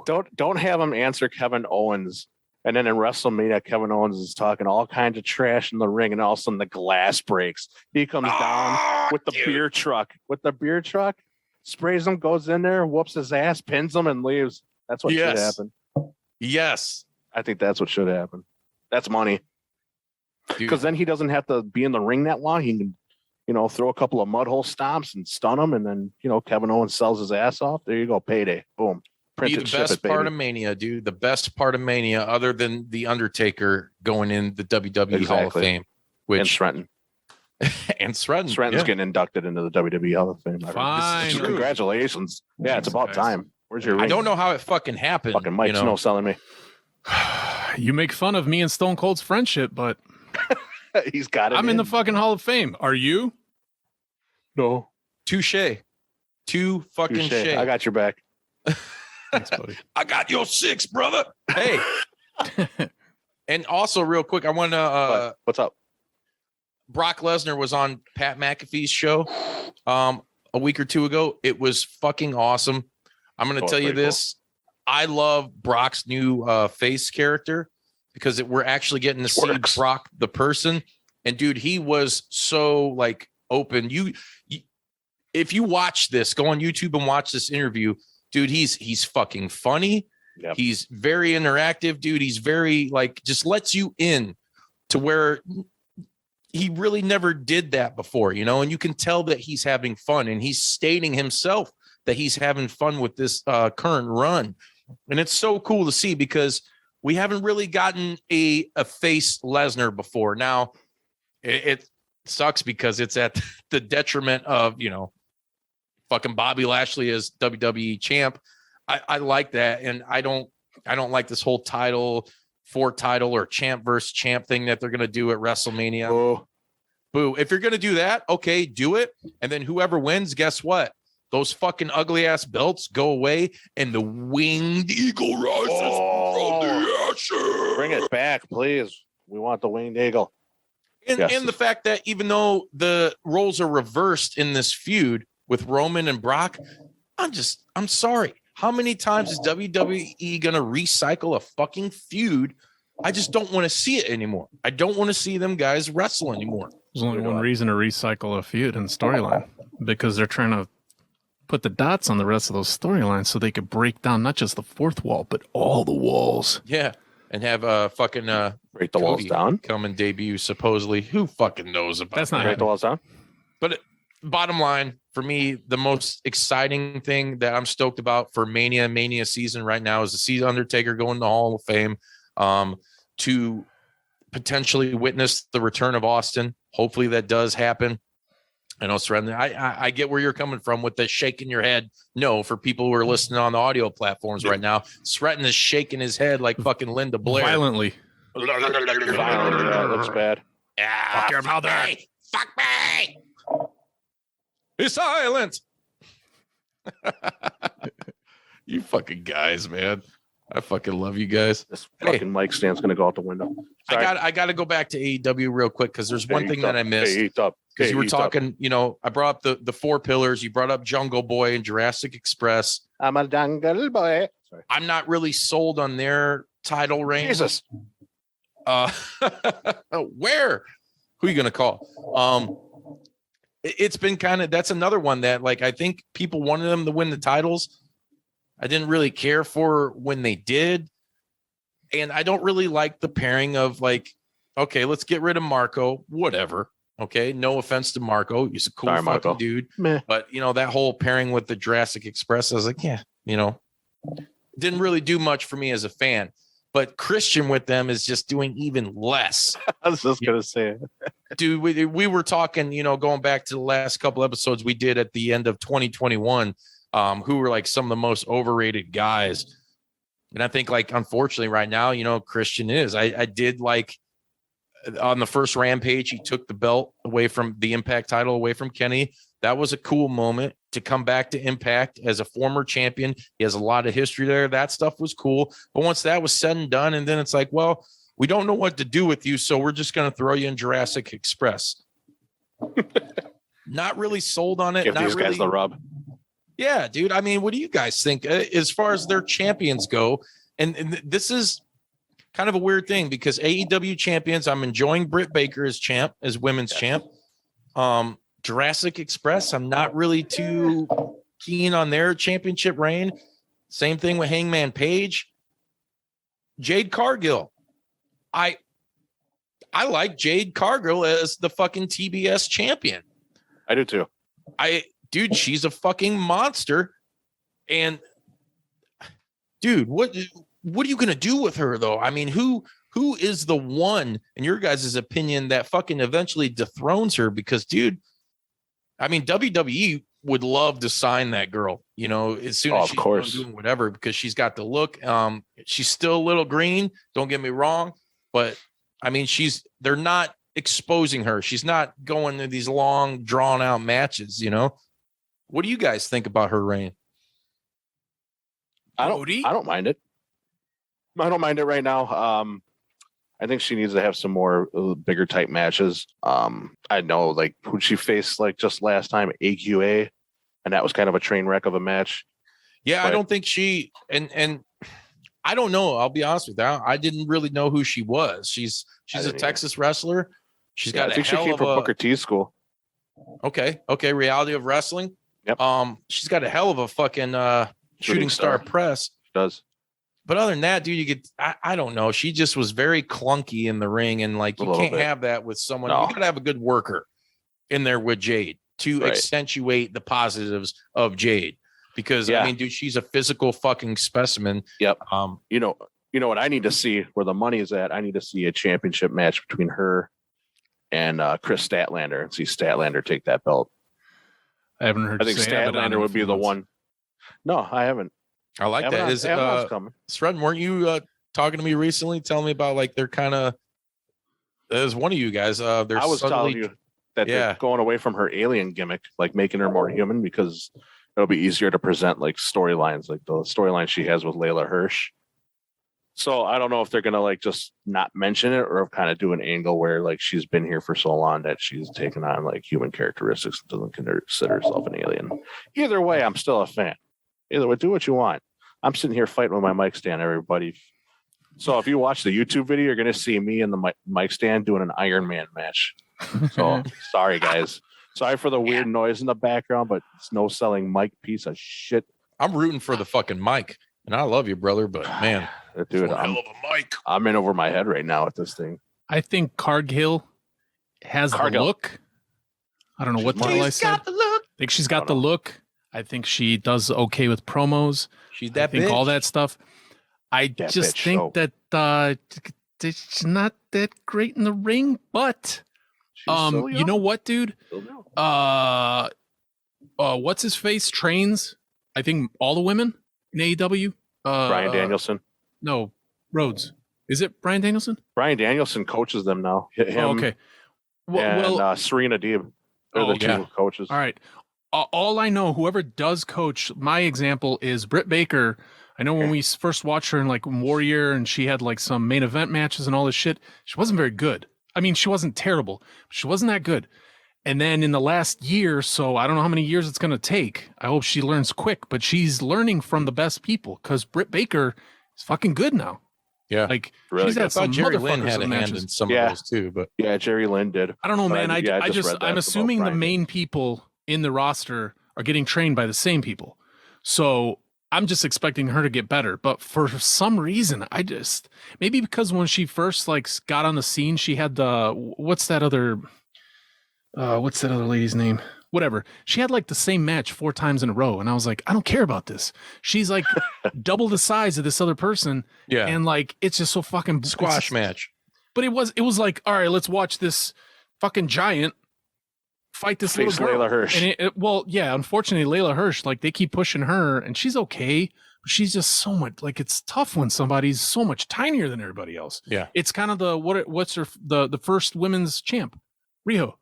Don't have him answer Kevin Owens. And then in WrestleMania, Kevin Owens is talking all kinds of trash in the ring, and all of a sudden the glass breaks. He comes down with the beer truck. Sprays him, goes in there, whoops his ass, pins him, and leaves. That's what should Yes. happen. yes, I think that's what should happen. That's money. dude. Because then he doesn't have to be in the ring that long. He can, throw a couple of mud hole stomps and stun him, and then, Kevin Owens sells his ass off. There you go, payday. Boom. Print Be it, the ship best it, baby. part of Mania, dude. The best part of Mania, other than the Undertaker going in the WWE Hall of Exactly. Fame, And which Sreten. And Sreten. Sreten's getting inducted into the WWE Hall of Fame. Fine. Congratulations. Yeah, it's about time. Where's your ring? I don't know how it fucking happened. Fucking Mike Snow selling me. You make fun of me and Stone Cold's friendship, but He's got it. I'm in the fucking Hall of Fame. Are you? No. Touche. Two fucking shit. I got your back. Thanks, buddy. I got your 6, brother. Hey. And also, real quick, I want to. What's up? Brock Lesnar was on Pat McAfee's show a week or two ago. It was fucking awesome. I'm going to tell you this. Cool. I love Brock's new face character because we're actually getting to see Brock the person. And dude, he was so like open. You if you watch this, go on YouTube and watch this interview, dude, he's fucking funny. Yep. He's very interactive, dude. He's very like just lets you in to where he really never did that before, you know, and you can tell that he's having fun and he's stating himself that he's having fun with this current run. And it's so cool to see because we haven't really gotten a face Lesnar before. Now it sucks because it's at the detriment of, you know, fucking Bobby Lashley as WWE champ. I like that. And I don't like this whole title or champ versus champ thing that they're going to do at WrestleMania. Oh. Boo. If you're going to do that, okay, do it. And then whoever wins, guess what? Those fucking ugly ass belts go away and the winged eagle rises from the ashes. Bring it back, please. We want the winged eagle. And the fact that even though the roles are reversed in this feud with Roman and Brock, I'm sorry. How many times is WWE going to recycle a fucking feud? I just don't want to see it anymore. I don't want to see them guys wrestle anymore. There's only one reason to recycle a feud and storyline, because they're trying to put the dots on the rest of those storylines so they could break down not just the fourth wall, but all the walls. Yeah. And have fucking break the walls down, come and debut supposedly. Who fucking knows about that's not break the walls down? But bottom line, for me, the most exciting thing that I'm stoked about for Mania season right now is to see Undertaker go in the Hall of Fame, to potentially witness the return of Austin. Hopefully that does happen. I know, Sreten, I get where you're coming from with the shaking your head. No, for people who are listening on the audio platforms right now, Sreten is shaking his head like fucking Linda Blair. Violently. Yeah, looks bad. Yeah, fuck your mother. Fuck me. Be silent. You fucking guys, man. I fucking love you guys. This fucking mic stand's gonna go out the window. Sorry. I got to go back to AEW real quick because there's one thing that I missed. Because you were talking, you know, I brought up the 4 pillars. You brought up Jungle Boy and Jurassic Express. I'm a jungle boy. Sorry. I'm not really sold on their title reign. Jesus. Where? Who are you gonna call? It's been kind of, that's another one that like I think people wanted them to win the titles. I didn't really care for when they did. And I don't really like the pairing of like, okay, let's get rid of Marco, whatever. Okay. No offense to Marco. He's a cool fucking dude. Meh. But you know, that whole pairing with the Jurassic Express, I was like, yeah, you know, didn't really do much for me as a fan. But Christian with them is just doing even less. I was just going to say it. Dude, we were talking, you know, going back to the last couple episodes we did at the end of 2021, who were like some of the most overrated guys. And I think like, unfortunately right now, you know, Christian is, I did like on the first Rampage, he took the belt away from the Impact title away from Kenny. That was a cool moment to come back to Impact as a former champion. He has a lot of history there. That stuff was cool. But once that was said and done, and then it's like, well, we don't know what to do with you, so we're just going to throw you in Jurassic Express. Not really sold on it. Give not these really, guys the rub. Yeah, dude. I mean, what do you guys think as far as their champions go? And this is kind of a weird thing because AEW champions, I'm enjoying Britt Baker as champ, as women's champ. Jurassic Express, I'm not really too keen on their championship reign. Same thing with Hangman Page. Jade Cargill. I like Jade Cargill as the fucking TBS champion. I do too. Dude, she's a fucking monster. And dude, what are you gonna do with her though? I mean, who who is the one, in your guys' opinion, that fucking eventually dethrones her? Because, dude, I mean, WWE would love to sign that girl, you know, as soon as she's doing whatever, because she's got the look. She's still a little green, don't get me wrong, but I mean, they're not exposing her. She's not going to these long, drawn out matches, you know. What do you guys think about her reign? I don't mind it. I don't mind it right now. I think she needs to have some more bigger type matches. I know, like, who she faced like just last time, AQA, and that was kind of a train wreck of a match. Yeah, I don't think she and I don't know. I'll be honest with you. I didn't really know who she was. She's a Texas wrestler. She's got. I think she came from Booker T's school. Okay. Reality of Wrestling. Yep. She's got a hell of a fucking shooting star press. She does. But other than that, dude, you get, I don't know. She just was very clunky in the ring. And like, you can't have that with someone. No. You got to have a good worker in there with Jade to accentuate the positives of Jade. Because I mean, dude, she's a physical fucking specimen. Yep. You know what I need to see, where the money is at? I need to see a championship match between her and Chris Statlander, and see Statlander take that belt. I haven't heard. I think Statlander would be the one. No, I haven't. I like that. Is Sreten, weren't you talking to me recently, telling me about like they're kind of, as one of you guys, I was telling you that they're going away from her alien gimmick, like making her more human, because it'll be easier to present like storylines, like the storyline she has with Layla Hirsch. So I don't know if they're gonna like just not mention it, or kind of do an angle where like she's been here for so long that she's taken on like human characteristics and doesn't consider herself an alien. Either way, I'm still a fan. Either way, do what you want. I'm sitting here fighting with my mic stand, everybody. So if you watch the YouTube video, you're going to see me and the mic stand doing an Iron Man match. So sorry, guys. Sorry for the weird noise in the background, but it's no selling mic piece of shit. I'm rooting for the fucking mic, and I love you, brother, but man, dude, I'm in over my head right now with this thing. I think Cargill has the look. I don't know what the hell I said. I think she's got the look. I think she does okay with promos. She's that. I think all that stuff. I just think that she's not that great in the ring. But you know what, dude? What's his face trains? I think all the women in AEW. Bryan Danielson. No, Rhodes. Is it Bryan Danielson? Bryan Danielson coaches them now. Okay. Well, Serena Deeb. They're the two coaches. All right. All I know, whoever does coach, my example is Britt Baker. I know when we first watched her in like Warrior, and she had like some main event matches and all this shit, she wasn't very good. I mean, she wasn't terrible, but she wasn't that good. And then in the last year, so I don't know how many years it's going to take. I hope she learns quick, but she's learning from the best people, because Britt Baker is fucking good now. Yeah, like really she's had some Jerry Lynn had a hand in some of those too. But Jerry Lynn did. I don't know, man. I'm assuming the main people in the roster are getting trained by the same people. So I'm just expecting her to get better. But for some reason, maybe because when she first like got on the scene, she had what's that other lady's name? Whatever. She had like the same match 4 times in a row. And I was like, I don't care about this. She's like double the size of this other person. Yeah. And like, it's just so fucking squash match. But it was like, all right, let's watch this fucking giant fight this little girl. Layla Hirsch. And unfortunately, Layla Hirsch, like they keep pushing her, and she's okay, but she's just so much like, it's tough when somebody's so much tinier than everybody else. Yeah, it's kind of the first women's champ, Riho.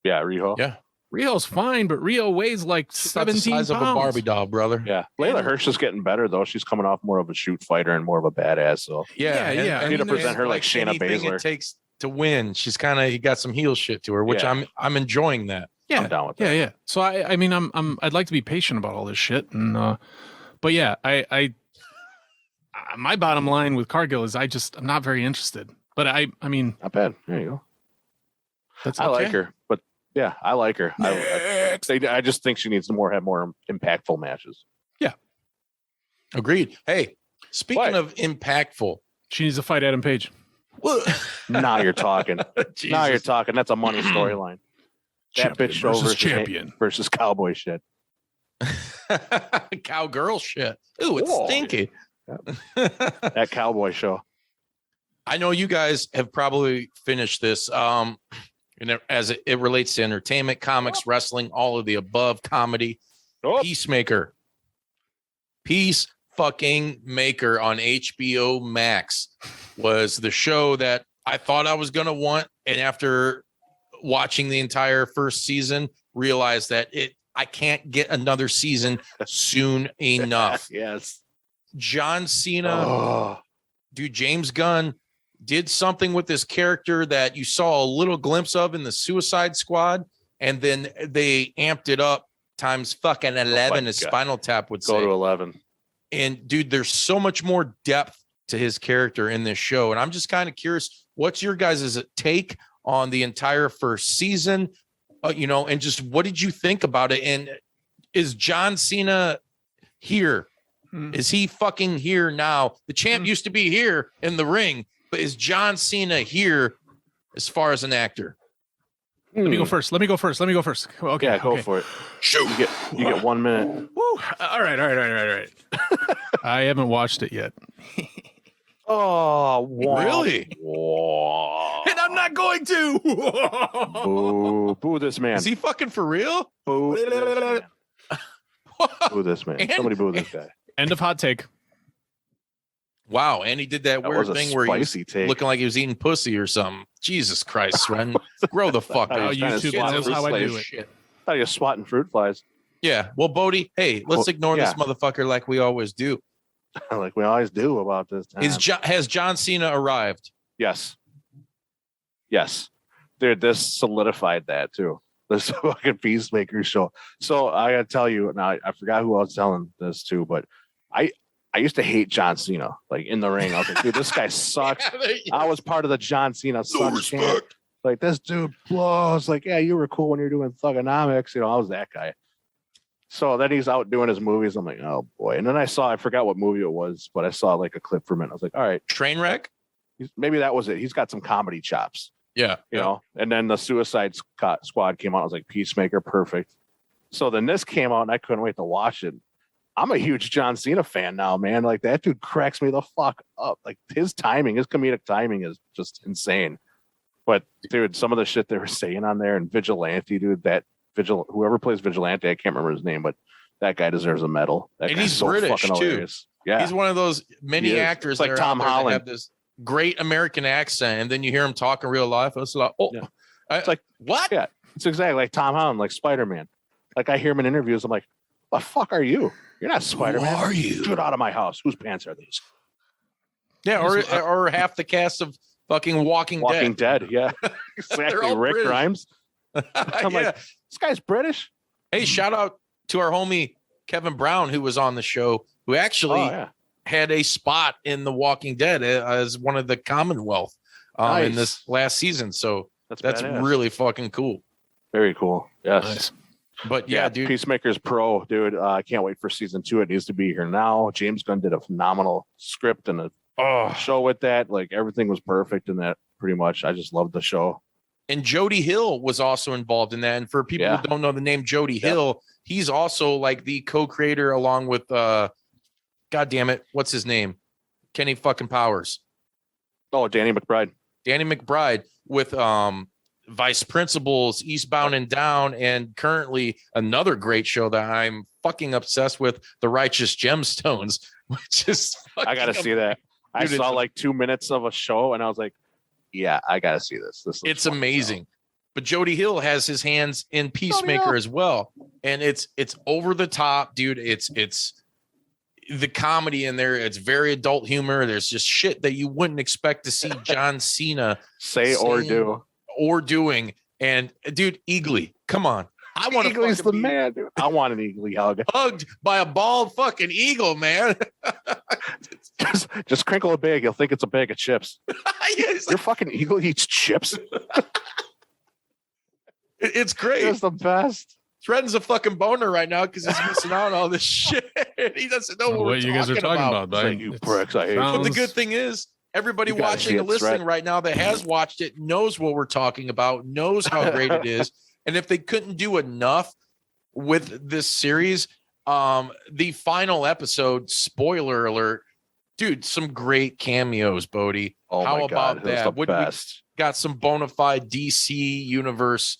Yeah, Riho. Yeah, Rio's fine, but Rio weighs like 17 pounds. Of a Barbie doll, brother. Yeah, Layla Hirsch is getting better though. She's coming off more of a shoot fighter and more of a badass. So I need to present her like Shayna Baszler. It takes to win. She's you got some heel shit to her, which I'm enjoying that. Yeah, I'm down with that. Yeah. So I mean, I'd like to be patient about all this shit, and but yeah, I my bottom line with Cargill is I'm not very interested. But I mean, not bad. There you go. That's I like her, but yeah, I like her. I just think she needs to have more impactful matches. Yeah, agreed. Hey, speaking of impactful, she needs to fight Adam Page. Now you're talking. Now you're talking. That's a money storyline. That bitch show versus champion versus cowboy shit. Cowgirl shit. Ooh, it's stinky. That cowboy show. I know you guys have probably finished this. As it relates to entertainment, comics, wrestling, all of the above, comedy. Oh. Peace fucking Maker on HBO Max was the show that I thought I was gonna want, and after watching the entire first season, realized that I can't get another season soon enough. Yes. John Cena, dude, James Gunn did something with this character that you saw a little glimpse of in the Suicide Squad, and then they amped it up times fucking 11, as Spinal Tap would say. Go to 11. And dude, there's so much more depth to his character in this show. And I'm just kind of curious, what's your guys' take on the entire first season? And just what did you think about it? And is John Cena here? Is he fucking here now? The champ used to be here in the ring, but is John Cena here as far as an actor? Let me go first. Okay. Yeah, go for it. Shoot. You get 1 minute. Woo. All right. I haven't watched it yet. Oh, wow. Really? Wow. And I'm not going to. Boo this man. Is he fucking for real? Boo this man. Boo this man. And- Somebody boo this guy. End of hot take. Wow. And he did that That weird was a thing where he was spicy take. looking like he was eating pussy or something. Jesus Christ, Sren. Grow the fuck Oh, up. he's trying to YouTube swat knows fruit how I flies. do it. Shit. Thought he was swatting fruit flies. Yeah. Well, Bodie, hey, let's Well, ignore this yeah. motherfucker like we always do. Like we always do about this time. Has John Cena arrived? Yes. Dude, this solidified that too. This fucking Peacemaker show. So I gotta tell you now, I forgot who I was telling this to, but I used to hate John Cena, like in the ring. I was like, dude, this guy sucks. I was part of the John Cena sucks camp. Like, this dude blows. Like, yeah, you were cool when you're doing Thugonomics. I was that guy. So then he's out doing his movies. I'm like, oh boy. And then I forgot what movie it was, but I saw like a clip from it. I was like, all right, Trainwreck? maybe that was it. He's got some comedy chops, Yeah. you know? And then the Suicide Squad came out. I was like, Peacemaker, perfect. So then this came out and I couldn't wait to watch it. I'm a huge John Cena fan now, man. Like, that dude cracks me the fuck up. Like, his comedic timing is just insane. But dude, some of the shit they were saying on there, and Vigilante, dude, whoever plays Vigilante, I can't remember his name, but that guy deserves a medal. That And guy's he's so British, fucking too. hilarious. Yeah. He's one of those many He is. actors It's like that are Tom out there that Holland. have this great American accent, and then you hear him talk in real life. It's like, oh, Yeah. it's like- what? Yeah. It's exactly like Tom Holland, like Spider-Man. Like, I hear him in interviews. I'm like, the fuck are you? You're not Spider-Man. Who are you? Get out of my house. Whose pants are these? Yeah, or half the cast of fucking Walking Dead. Yeah. Exactly. all Rick British. Grimes. I'm Yeah. like, this guy's British. Hey, shout out to our homie Kevin Brown, who was on the show, who actually Oh, yeah. had a spot in The Walking Dead as one of the Commonwealth in Nice. this last season. So that's badass. really fucking cool. Very cool. Yes. Nice. But yeah, dude, Peacemaker's pro, dude. I can't wait for season 2. It needs to be here now. James Gunn did a phenomenal script and a show with that. Like, everything was perfect in that, pretty much. I just loved the show. and Jody Hill was also involved in that. And for people Yeah. who don't know the name Jody Hill, he's also like the co-creator along with God damn it, what's his name? Kenny fucking Powers. Oh, Danny McBride. Danny McBride with Vice Principals, Eastbound and Down, and currently another great show that I'm fucking obsessed with, The Righteous Gemstones, which is I got to see that. I Dude, saw it's- like 2 minutes of a show and I was like, yeah, I got to see this. This looks It's fun as amazing. But Jody Hill has his hands in Peacemaker as well. And it's over the top, dude. It's the comedy in there. It's very adult humor. There's just shit that you wouldn't expect to see John Cena Say or saying do. or doing. And dude, Eagly, come on. I want Eagly's to the be man, dude. I want an Eagly hug. hugged by a bald fucking eagle, man. Just crinkle a bag. You'll think it's a bag of chips. It's, Your fucking eagle eats chips. it's great. It's the best. Shredden's a fucking boner right now because he's missing out on all this shit. He doesn't know what, what we're you guys are talking about, It's man. like, you pricks, I hate you. But the sounds- good thing is, everybody You gotta watching see and it, listening Sret. right now that has watched it knows what we're talking about, knows how great it is. And if they couldn't do enough with this series, the final episode, spoiler alert, Dude, some great cameos, Bodie. Oh How my about God, it was that? the best. We got some bona fide DC universe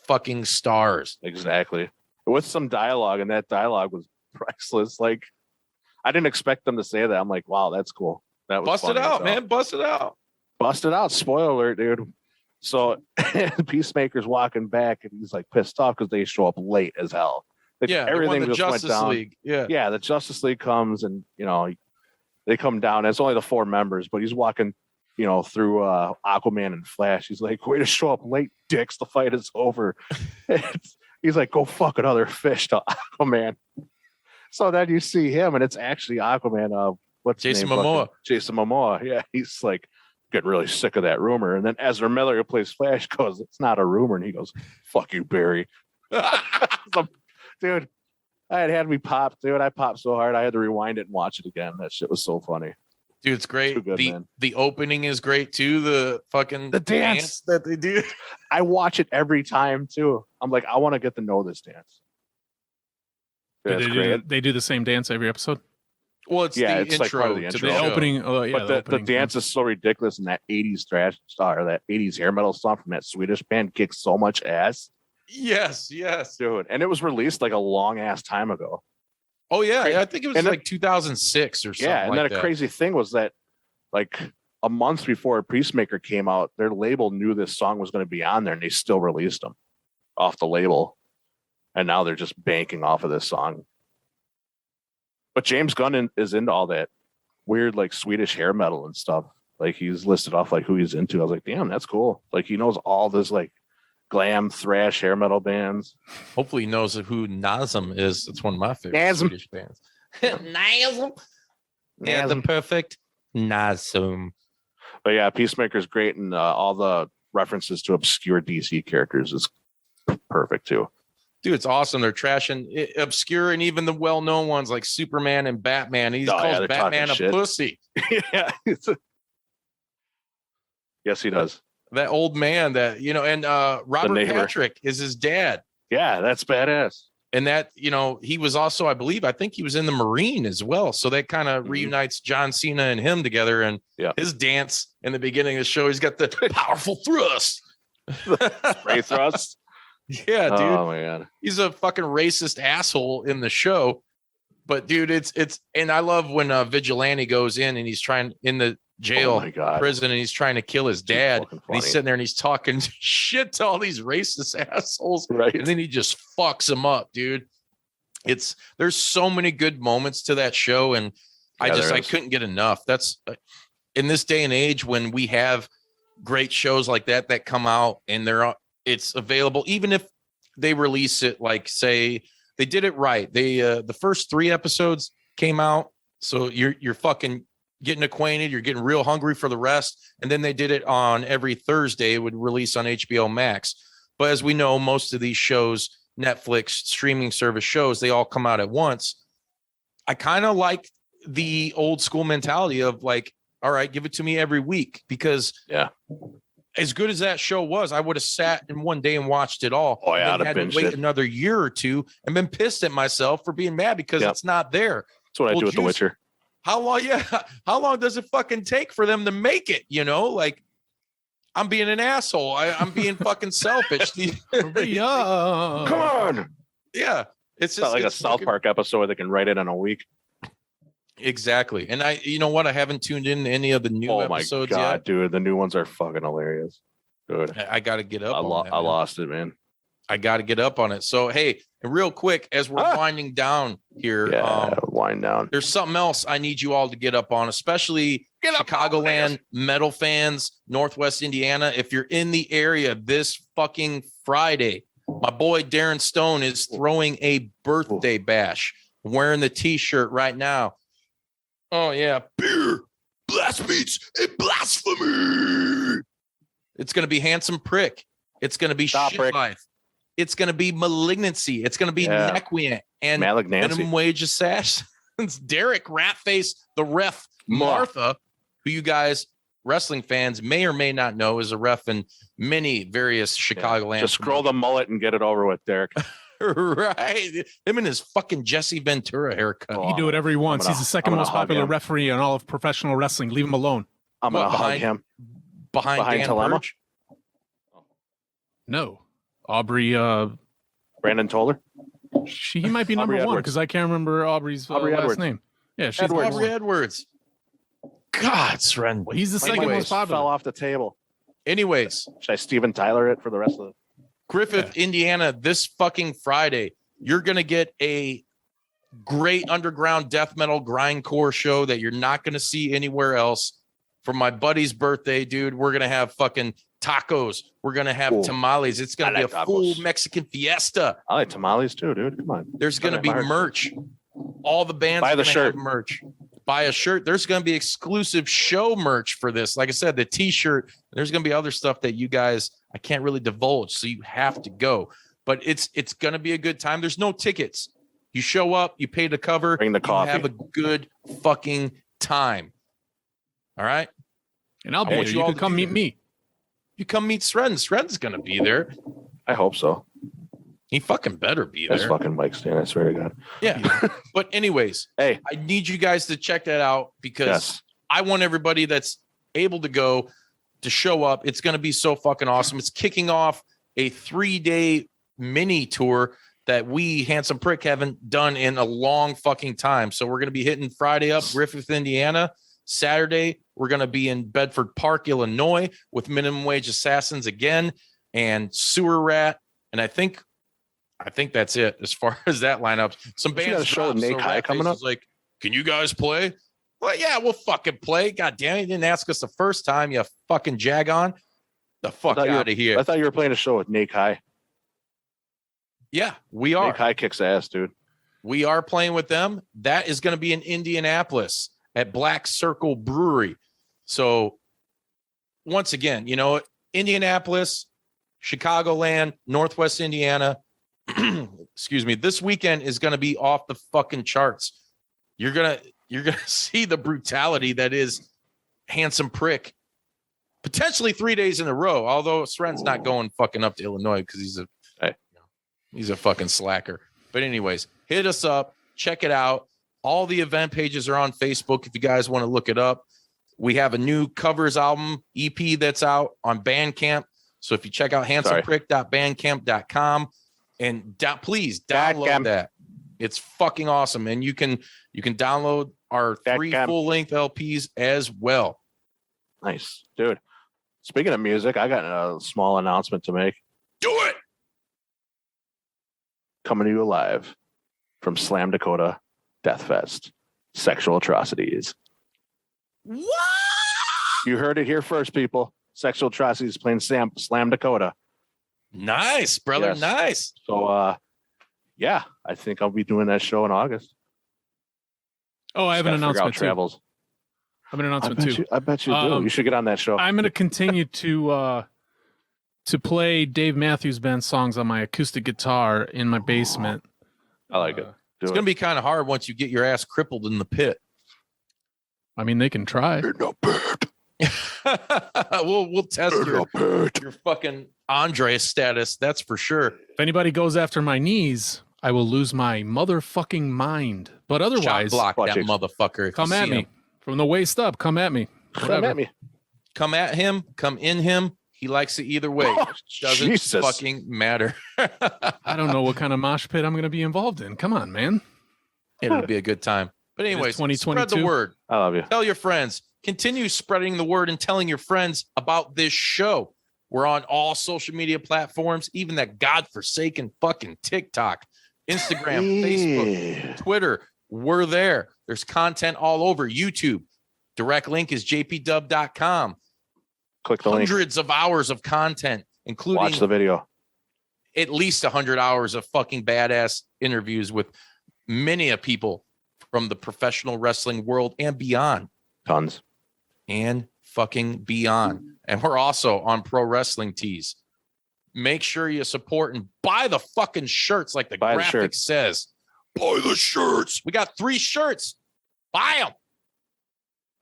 fucking stars. Exactly. With some dialogue, and that dialogue was priceless. Like, I didn't expect them to say that. I'm like, wow, that's cool. That was Bust it funny as out, hell. man. Bust it out. Bust it out. Spoiler alert, dude. So Peacemaker's walking back and he's like pissed off because they show up late as hell. Like, Yeah, everything the just Justice went down. League. Yeah. Yeah, the Justice League comes and, you know, they come down. It's only the 4 members, but he's walking, you know, through Aquaman and Flash. He's like, way to show up late, dicks. The fight is over. He's like, go fuck another fish to Aquaman. So then you see him, and it's actually Aquaman. What's his Jason name? Momoa. Jason Momoa. Yeah, he's like getting really sick of that rumor. And then Ezra Miller, who plays Flash, goes, it's not a rumor. And he goes, fuck you, Barry. Dude, it had me popped, dude. I popped so hard I had to rewind it and watch it again. That shit was so funny. Dude, it's great. Too good, man. The opening is great too. The dance that they do. I watch it every time too. I'm like, I want to get to know this dance. They do the same dance every episode. Well, it's Yeah, the it's intro like part of the to intro. the The show. opening, But the dance is so ridiculous, and that 80s thrash star, that 80s hair metal song from that Swedish band kicks so much ass. Yes. Dude. And it was released like a long ass time ago. Oh yeah, I think it was And like 2006 or something. Yeah, and like then that. a crazy thing was that like a month before Peacemaker came out, their label knew this song was going to be on there, and they still released them off the label. And now they're just banking off of this song. But James Gunn is into all that weird like Swedish hair metal and stuff. Like, he's listed off like who he's into. I was like, damn, that's cool. Like, he knows all this like glam thrash hair metal bands. Hopefully he knows who Nazem is. It's one of my favorite Nazem. Swedish bands. Nazem. Yeah, the perfect Nazem. But yeah, Peacemaker's great, and all the references to obscure DC characters is perfect too. Dude, it's awesome. They're trashing obscure and even the well-known ones like Superman and Batman. He calls they're Batman a talking shit. pussy. Yeah. Yes, he does. That old man that, you know, and Robert neighbor. Patrick is his dad. Yeah, that's badass. And that, you know, he was also, I think he was in the Marine as well. So that kind of reunites John Cena and him together. And his dance in the beginning of the show, he's got the powerful thrust. Spray thrust. Yeah, dude. Oh my God. He's a fucking racist asshole in the show. But dude, it's and I love when Vigilante goes in and he's trying in the jail prison and he's trying to kill his dad. And he's sitting there and he's talking shit to all these racist assholes. Right. And then he just fucks them up, dude. There's so many good moments to that show. And I couldn't get enough. That's in this day and age when we have great shows like that come out and it's available, even if they release it, like say they did it right. They the first 3 episodes came out. So you're fucking getting acquainted. You're getting real hungry for the rest. And then they did it on every Thursday. It would release on HBO Max. But as we know, most of these shows, Netflix streaming service shows, they all come out at once. I kind of like the old school mentality of like, all right, give it to me every week, because as good as that show was, I would have sat in one day and watched it all. Oh yeah, and had to wait another year or two and been pissed at myself for being mad because it's not there. That's what I do with The Witcher. How long? Yeah. How long does it fucking take for them to make it? You know, like I'm being an asshole. I'm being fucking selfish. Come on. Yeah. It's just not like a South Park episode where they can write it in a week. Exactly. And you know what? I haven't tuned in to any of the new episodes God, yet. dude. The new ones are fucking hilarious. Dude. I got to get up. I lost it, man. I got to get up on it. So, hey, and real quick, as we're winding down here, wind down. There's something else I need you all to get up on, especially Chicagoland metal fans, Northwest Indiana. If you're in the area this fucking Friday, my boy Darren Stone is throwing a birthday bash. I'm wearing the T-shirt right now. Oh yeah, beer, blasphemies, and blasphemy. It's gonna be Handsome Prick. It's gonna be Shit Life. It's gonna be Malignancy. It's gonna be Nequiant and Minimum Wage Assassins. Derek Ratface, the ref, Martha, who you guys wrestling fans may or may not know is a ref in many various Chicagoland. Just scroll the mullet and get it over with, Derek. Right. Him and his fucking Jesse Ventura haircut. He can do whatever he wants. He's the second most popular referee in all of professional wrestling. Leave him alone. I'm going to hug him. Behind Dan Telema? Purge? No. Aubrey, Brandon Toller? he might be number Aubrey one Edwards. because I can't remember Aubrey's last Edwards. name. Yeah, she's Edwards. Aubrey Edwards. God, Sren. Well, he's the second most popular. Fell off the table. Anyways, Should I Steven Tyler it for the rest of the... Griffith, Indiana, this fucking Friday, you're going to get a great underground death metal grindcore show that you're not going to see anywhere else. For my buddy's birthday, dude, we're going to have fucking tacos. We're going to have tamales. It's going to be a full Mexican fiesta. I like tamales too, dude. Come on. There's going to be merch. All the bands Buy the are gonna shirt. have merch. Buy a shirt. There's going to be exclusive show merch for this. Like I said, the t-shirt. There's going to be other stuff that you guys, I can't really divulge, so you have to go. But it's going to be a good time. There's no tickets. You show up, you pay to cover, Bring the coffee. have a good fucking time. All right? And I'll be there. You can come meet me. You come meet Sreten. Sreten's going to be there. I hope so. He fucking better be there. That's fucking Mike Stan, I swear to God. Yeah. But anyways, hey, I need you guys to check that out because I want everybody that's able to go to show up. It's going to be so fucking awesome. It's kicking off a 3-day mini tour that we, Handsome Prick, haven't done in a long fucking time. So we're going to be hitting Friday up, Griffith, Indiana. Saturday, we're going to be in Bedford Park, Illinois with Minimum Wage Assassins again and Sewer Rat. And I think that's it as far as that lineup. Some bands got a show with Nate High coming up. Like, can you guys play? Well, yeah, we'll fucking play. God damn it, you didn't ask us the first time, you fucking jagon. The fuck out of here. I thought you were playing a show with Nate High. Yeah, we are. Nate High kicks ass, dude. We are playing with them. That is going to be in Indianapolis at Black Circle Brewery. So once again, Indianapolis, Chicagoland, Northwest Indiana, excuse me, this weekend is going to be off the fucking charts. You're going to see the brutality that is Handsome Prick potentially 3 days in a row. Although Sren's not going fucking up to Illinois because he's a fucking slacker. But anyways, hit us up, check it out. All the event pages are on Facebook if you guys want to look it up. We have a new covers album EP that's out on Bandcamp. So if you check out handsomeprick.bandcamp.com and please download that. It's fucking awesome. And you can download our 3 full-length LPs as well. Nice. Dude. Speaking of music, I got a small announcement to make. Do it. Coming to you live from Slam Dakota Death Fest. Sexual Atrocities. What? You heard it here first, people. Sexual Atrocities playing Slam Dakota. Nice, brother. Yes. Nice. So, I think I'll be doing that show in August. Oh, I have an announcement too. Travels. I have an announcement too. I bet you do. You should get on that show. I'm going to continue to play Dave Matthews Band songs on my acoustic guitar in my basement. I like it. It's going to be kind of hard once you get your ass crippled in the pit. I mean, they can try. In the pit. We'll test your fucking Andres status. That's for sure. If anybody goes after my knees, I will lose my motherfucking mind. But otherwise, block that motherfucker. Come at me from the waist up. Come at me. Come at me. Come at him. Come in him. He likes it either way. Doesn't fucking matter. I don't know what kind of mosh pit I'm going to be involved in. Come on, man. It'll be a good time. But anyways, 2022. Spread the word. I love you. Tell your friends. Continue spreading the word and telling your friends about this show. We're on all social media platforms, even that godforsaken fucking TikTok, Instagram, Facebook, Twitter. We're there. There's content all over YouTube. Direct link is jpdub.com. Click the link. Hundreds of hours of content, including watch the video. At least 100 hours of fucking badass interviews with many of people from the professional wrestling world and beyond. Tons. And fucking beyond. And we're also on Pro Wrestling Tees. Make sure you support and buy the fucking shirts like the graphic says. Buy the shirts. We got 3 shirts. Buy them.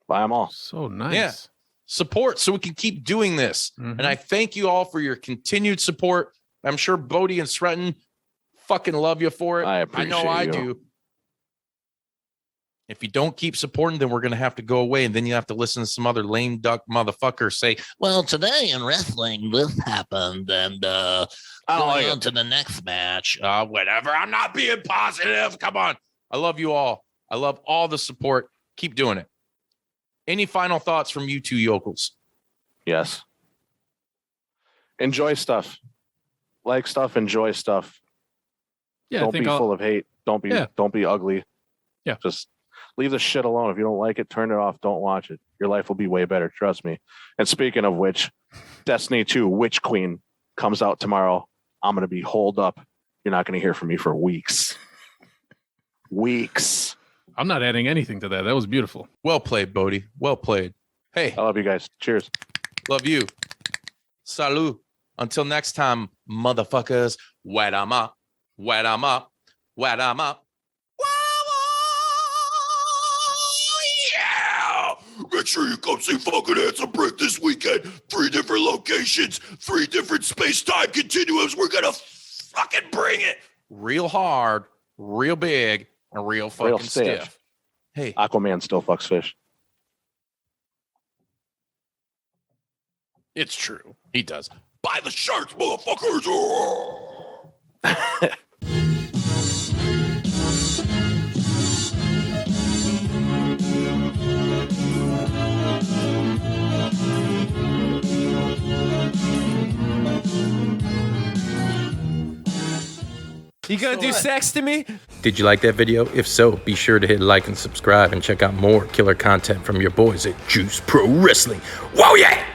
Buy them all. So nice. Yeah. Support so we can keep doing this. And I thank you all for your continued support. I'm sure Bodi and Sreten Fucking love you for it. I appreciate know I you. do. If you don't keep supporting, then we're going to have to go away. And then you have to listen to some other lame duck motherfucker say, well, today in wrestling, this happened. And I don't going like on it. to the next match. Whatever. I'm not being positive. Come on. I love you all. I love all the support. Keep doing it. Any final thoughts from you two yokels? Yes. Enjoy stuff. Like stuff. Enjoy stuff. Yeah, Don't be full of hate. Don't be ugly. Yeah. Just leave the shit alone. If you don't like it, turn it off. Don't watch it. Your life will be way better. Trust me. And speaking of which, Destiny 2 Witch Queen comes out tomorrow. I'm going to be holed up. You're not going to hear from me for weeks. Weeks. I'm not adding anything to that. That was beautiful. Well played, Bodi. Well played. Hey, I love you guys. Cheers. love you. Salut. Until next time, motherfuckers. Wet 'em up. Wet 'em up. Wet 'em up. Yeah! Make sure you come see fucking Handsome Prick this weekend. 3 different locations, 3 different space-time continuums. We're gonna fucking bring it. Real hard, real big, and real fucking stiff. Hey, Aquaman still fucks fish. it's true. He does. Buy the shirts, motherfuckers. You gonna do sex to me? Did you like that video? If so, be sure to hit like and subscribe and check out more killer content from your boys at Juice Pro Wrestling. Whoa, yeah!